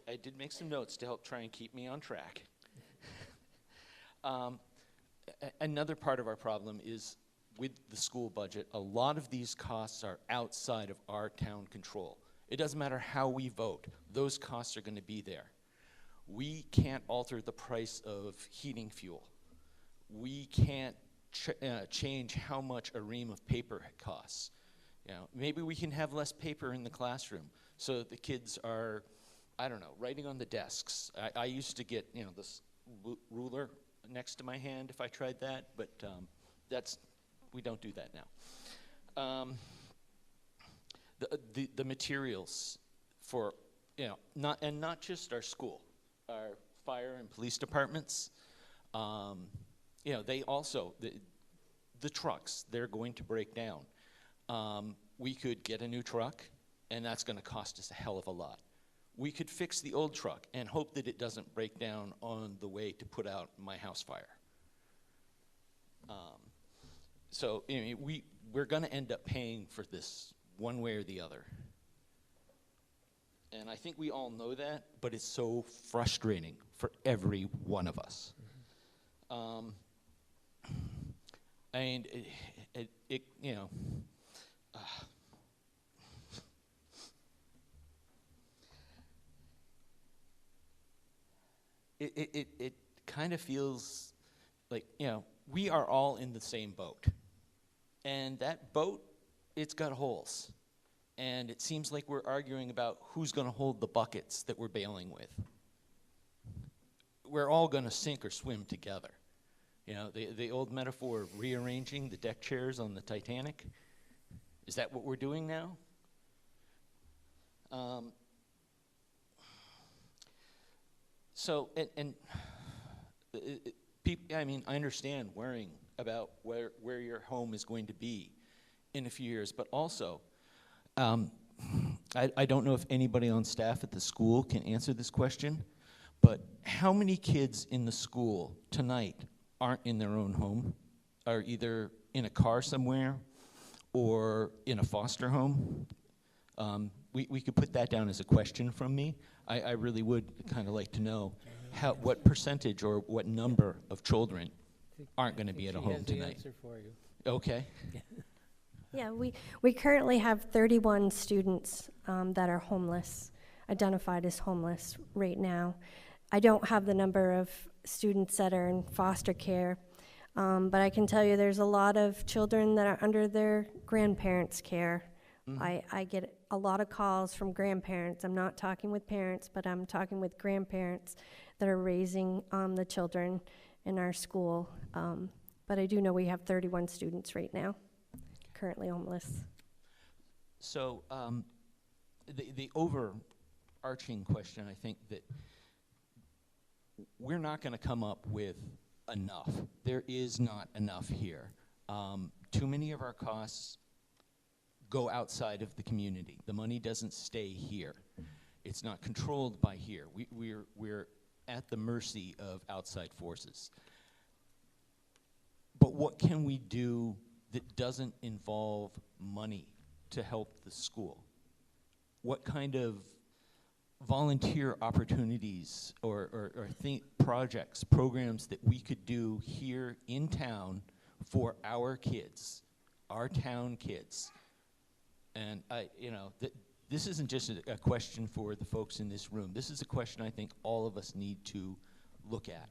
I did make some notes to help try and keep me on track. Another part of our problem is with the school budget, a lot of these costs are outside of our town control. It doesn't matter how we vote, those costs are going to be there. We can't alter the price of heating fuel. We can't change how much a ream of paper costs. You know, maybe we can have less paper in the classroom so that the kids are, I don't know, writing on the desks. I used to get, you know, this ruler next to my hand if I tried that, but we don't do that now. The materials for, you know, not just our school, our fire and police departments, you know, they also, the trucks, they're going to break down. We could get a new truck, and that's going to cost us a hell of a lot. We could fix the old truck and hope that it doesn't break down on the way to put out my house fire. So you know, we're going to end up paying for this one way or the other. And I think we all know that, but it's so frustrating for every one of us. And it you know, it kind of feels like, you know, we are all in the same boat. And that boat, it's got holes. And it seems like we're arguing about who's going to hold the buckets that we're bailing with. We're all going to sink or swim together. You know, the old metaphor of rearranging the deck chairs on the Titanic. Is that what we're doing now? So, people, I mean, I understand worrying about where your home is going to be in a few years, but also, I don't know if anybody on staff at the school can answer this question, but how many kids in the school tonight aren't in their own home, are either in a car somewhere or in a foster home? We could put that down as a question from me. I really would kind of like to know what percentage or what number of children aren't going to be at a home tonight. She has the answer for you. Okay. Yeah, we currently have 31 students that are homeless, identified as homeless right now. I don't have the number of students that are in foster care, but I can tell you there's a lot of children that are under their grandparents' care. I get a lot of calls from grandparents. I'm not talking with parents, but I'm talking with grandparents that are raising the children in our school. But I do know we have 31 students right now currently homeless. So the overarching question, I think, that we're not going to come up with enough. There is not enough here. Too many of our costs go outside of the community. The money doesn't stay here. It's not controlled by here. We're at the mercy of outside forces. But what can we do that doesn't involve money to help the school? What kind of volunteer opportunities or projects, programs that we could do here in town for our kids, our town kids? And this isn't just a question for the folks in this room. This is a question I think all of us need to look at.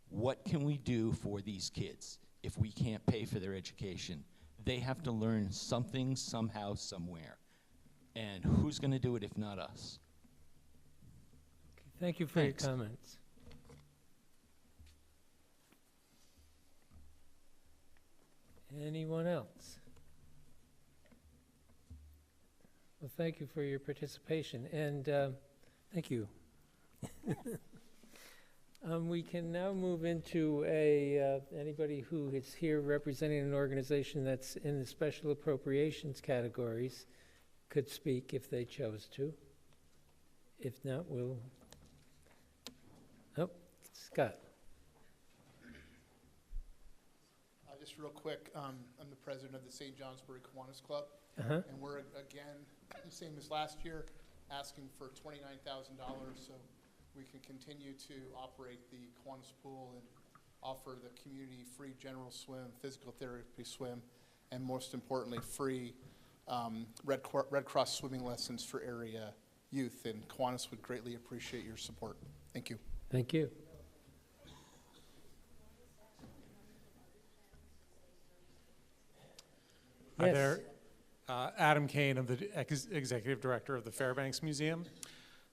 What can we do for these kids if we can't pay for their education? They have to learn something, somehow, somewhere. And who's going to do it if not us? Thank you for your comments. Anyone else? Well, thank you for your participation, and thank you. We can now move into anybody who is here representing an organization that's in the special appropriations categories could speak if they chose to. If not, we'll... Oh, Scott. Just real quick, I'm the president of the St. Johnsbury Kiwanis Club, Uh-huh. and we're, again, the same as last year, asking for $29,000 so we can continue to operate the Kiwanis pool and offer the community free general swim, physical therapy swim, and most importantly, free Red Cross swimming lessons for area youth. And Kiwanis would greatly appreciate your support. Thank you. Thank you. Hi Yes. there. Adam Kane, I'm the Executive Director of the Fairbanks Museum.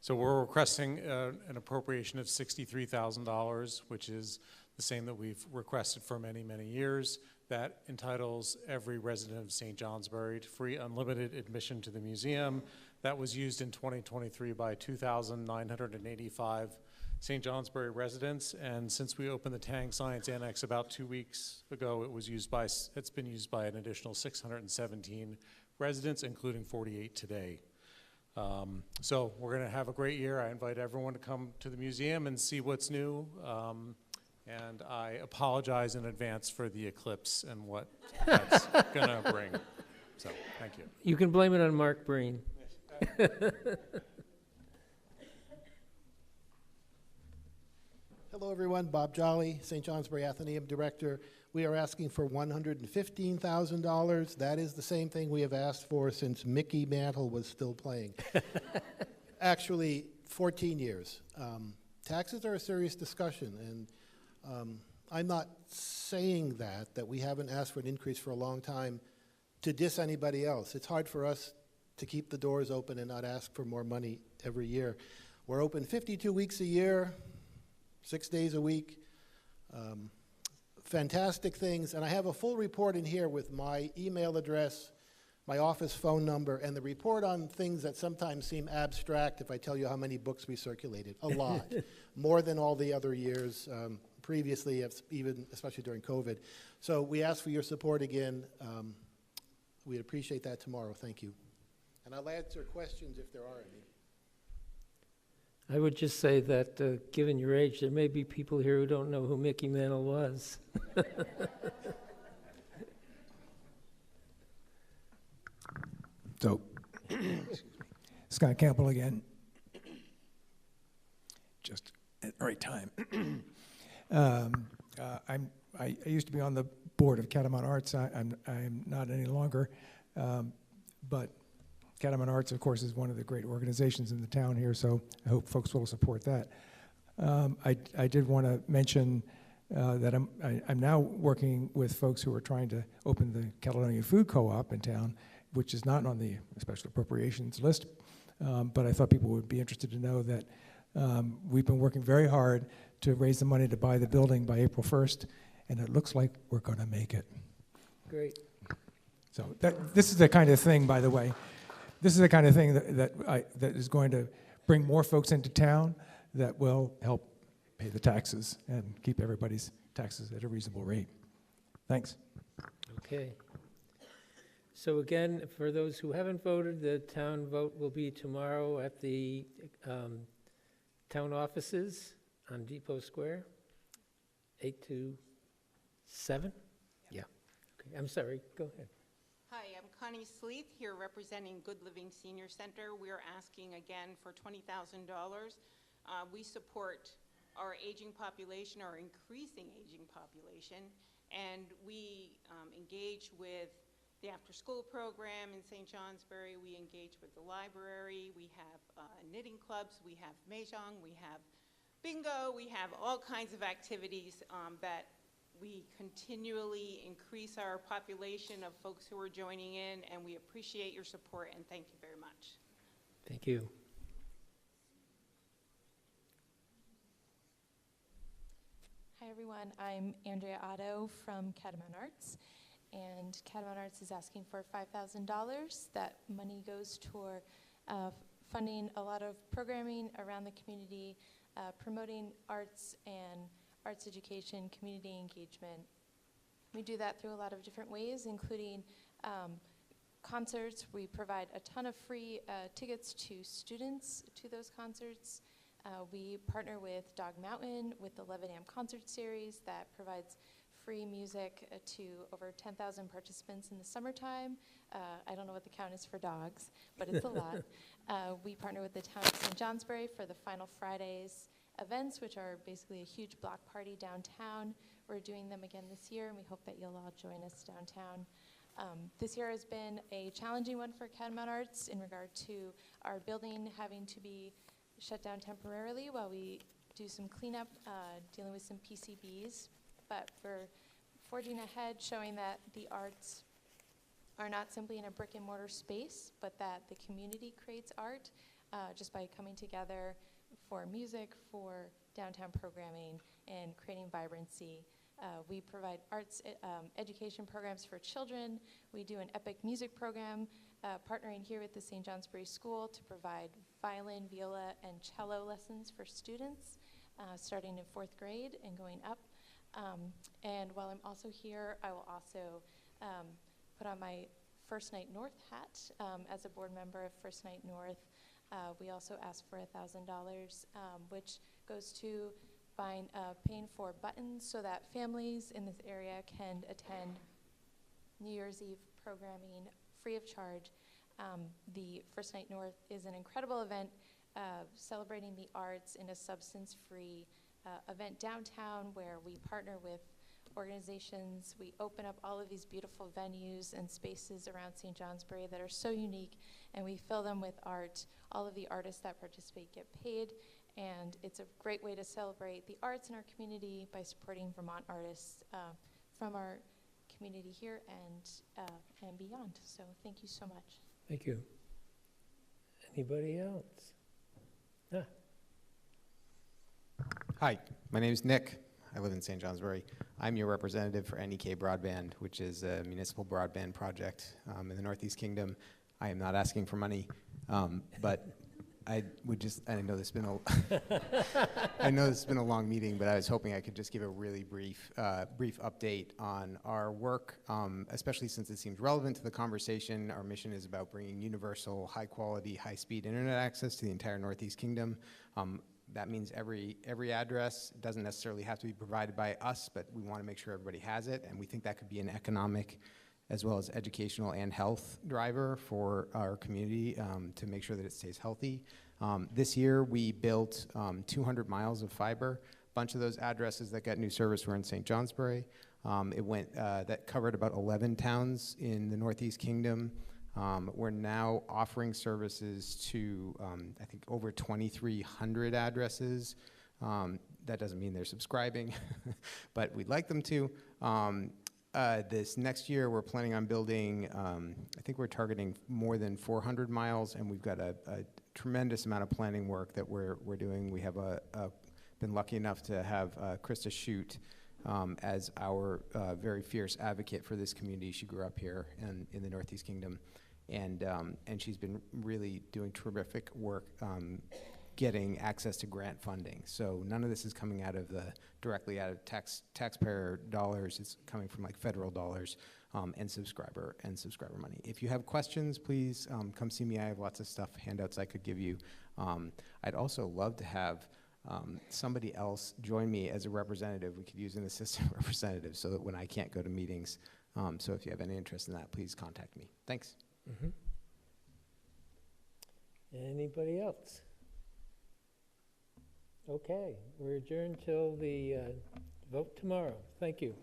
So we're requesting an appropriation of $63,000, which is the same that we've requested for many, many years. That entitles every resident of St. Johnsbury to free unlimited admission to the museum. That was used in 2023 by 2,985 St. Johnsbury residents, and since we opened the Tang Science Annex about 2 weeks ago, it's been used by an additional 617 residents, including 48 today. So we're going to have a great year. I invite everyone to come to the museum and see what's new, and I apologize in advance for the eclipse and what that's going to bring. So thank you. You can blame it on Mark Breen. Hello, everyone. Bob Jolly, St. Johnsbury Athenaeum Director. We are asking for $115,000. That is the same thing we have asked for since Mickey Mantle was still playing. Actually, 14 years. Taxes are a serious discussion, and I'm not saying that we haven't asked for an increase for a long time to diss anybody else. It's hard for us to keep the doors open and not ask for more money every year. We're open 52 weeks a year, 6 days a week. Fantastic things, and I have a full report in here with my email address, my office phone number, and the report on things that sometimes seem abstract if I tell you how many books we circulated. A lot. More than all the other years previously, even especially during COVID. So we ask for your support again. We'd appreciate that tomorrow. Thank you. And I'll answer questions if there are any. I would just say that, given your age, there may be people here who don't know who Mickey Mantle was. So, Scott Campbell again. Just at the right time. I used to be on the board of Catamount Arts. I'm not any longer, but Catamount Arts, of course, is one of the great organizations in the town here, so I hope folks will support that. I did want to mention that I'm now working with folks who are trying to open the Caledonia Food Co-op in town, which is not on the special appropriations list, but I thought people would be interested to know that we've been working very hard to raise the money to buy the building by April 1st, and it looks like we're going to make it. Great. So this is the kind of thing, by the way, this is the kind of thing that is going to bring more folks into town that will help pay the taxes and keep everybody's taxes at a reasonable rate. Thanks. Okay. So again, for those who haven't voted, the town vote will be tomorrow at the town offices on Depot Square, 8 to 7? Yeah. Okay, I'm sorry, go ahead. Hi, I'm Connie Sleeth, here representing Good Living Senior Center. We're asking again for $20,000. We support our aging population, our increasing aging population, and we engage with the after-school program in St. Johnsbury. We engage with the library. We have knitting clubs. We have mahjong. We have bingo. We have all kinds of activities that we continually increase our population of folks who are joining in, and we appreciate your support, and thank you very much. Thank you. Hi everyone, I'm Andrea Otto from Catamount Arts, and Catamount Arts is asking for $5,000. That money goes toward funding a lot of programming around the community, promoting arts and arts education, community engagement. We do that through a lot of different ways, including concerts. We provide a ton of free tickets to students to those concerts. We partner with Dog Mountain with the 11 AM concert series that provides free music to over 10,000 participants in the summertime. I don't know what the count is for dogs, but it's a lot. We partner with the town of St. Johnsbury for the Final Fridays events, which are basically a huge block party downtown. We're doing them again this year, and we hope that you'll all join us downtown. This year has been a challenging one for Catamount Arts in regard to our building having to be shut down temporarily while we do some cleanup, dealing with some PCBs. But we're forging ahead, showing that the arts are not simply in a brick and mortar space, but that the community creates art just by coming together for music, for downtown programming, and creating vibrancy. We provide arts education programs for children. We do an epic music program, partnering here with the St. Johnsbury School to provide violin, viola, and cello lessons for students, starting in 4th grade and going up. And while I'm also here, I will also put on my First Night North hat as a board member of First Night North. We also ask for $1,000, which goes to paying for buttons so that families in this area can attend New Year's Eve programming free of charge. The First Night North is an incredible event celebrating the arts in a substance-free event downtown where we partner with organizations. We open up all of these beautiful venues and spaces around St. Johnsbury that are so unique, and we fill them with art. All of the artists that participate get paid, and it's a great way to celebrate the arts in our community by supporting Vermont artists from our community here and beyond. So thank you so much. Thank you. Anybody else? Ah. Hi, my name is Nick. I live in St. Johnsbury. I'm your representative for NEK Broadband, which is a municipal broadband project in the Northeast Kingdom. I am not asking for money, but I know this has been a long meeting, but I was hoping I could just give a really brief update on our work, especially since it seems relevant to the conversation. Our mission is about bringing universal, high-quality, high-speed internet access to the entire Northeast Kingdom. That means every address doesn't necessarily have to be provided by us, but we want to make sure everybody has it, and we think that could be an economic as well as educational and health driver for our community to make sure that it stays healthy. This year we built 200 miles of fiber. A bunch of those addresses that got new service were in St. Johnsbury. That covered about 11 towns in the Northeast Kingdom. We're now offering services to, I think, over 2,300 addresses. That doesn't mean they're subscribing, but we'd like them to. This next year, we're planning on building, I think we're targeting more than 400 miles, and we've got a tremendous amount of planning work that we're doing. We have been lucky enough to have Krista Shute as our very fierce advocate for this community. She grew up here in the Northeast Kingdom. And she's been really doing terrific work getting access to grant funding. So none of this is coming directly out of taxpayer dollars. It's coming from like federal dollars and subscriber money. If you have questions, please come see me. I have lots of stuff, handouts I could give you. I'd also love to have somebody else join me as a representative. We could use an assistant representative so that when I can't go to meetings. So if you have any interest in that, please contact me. Thanks. Mm-hmm. Anybody else? Okay, we're adjourned till the vote tomorrow. Thank you.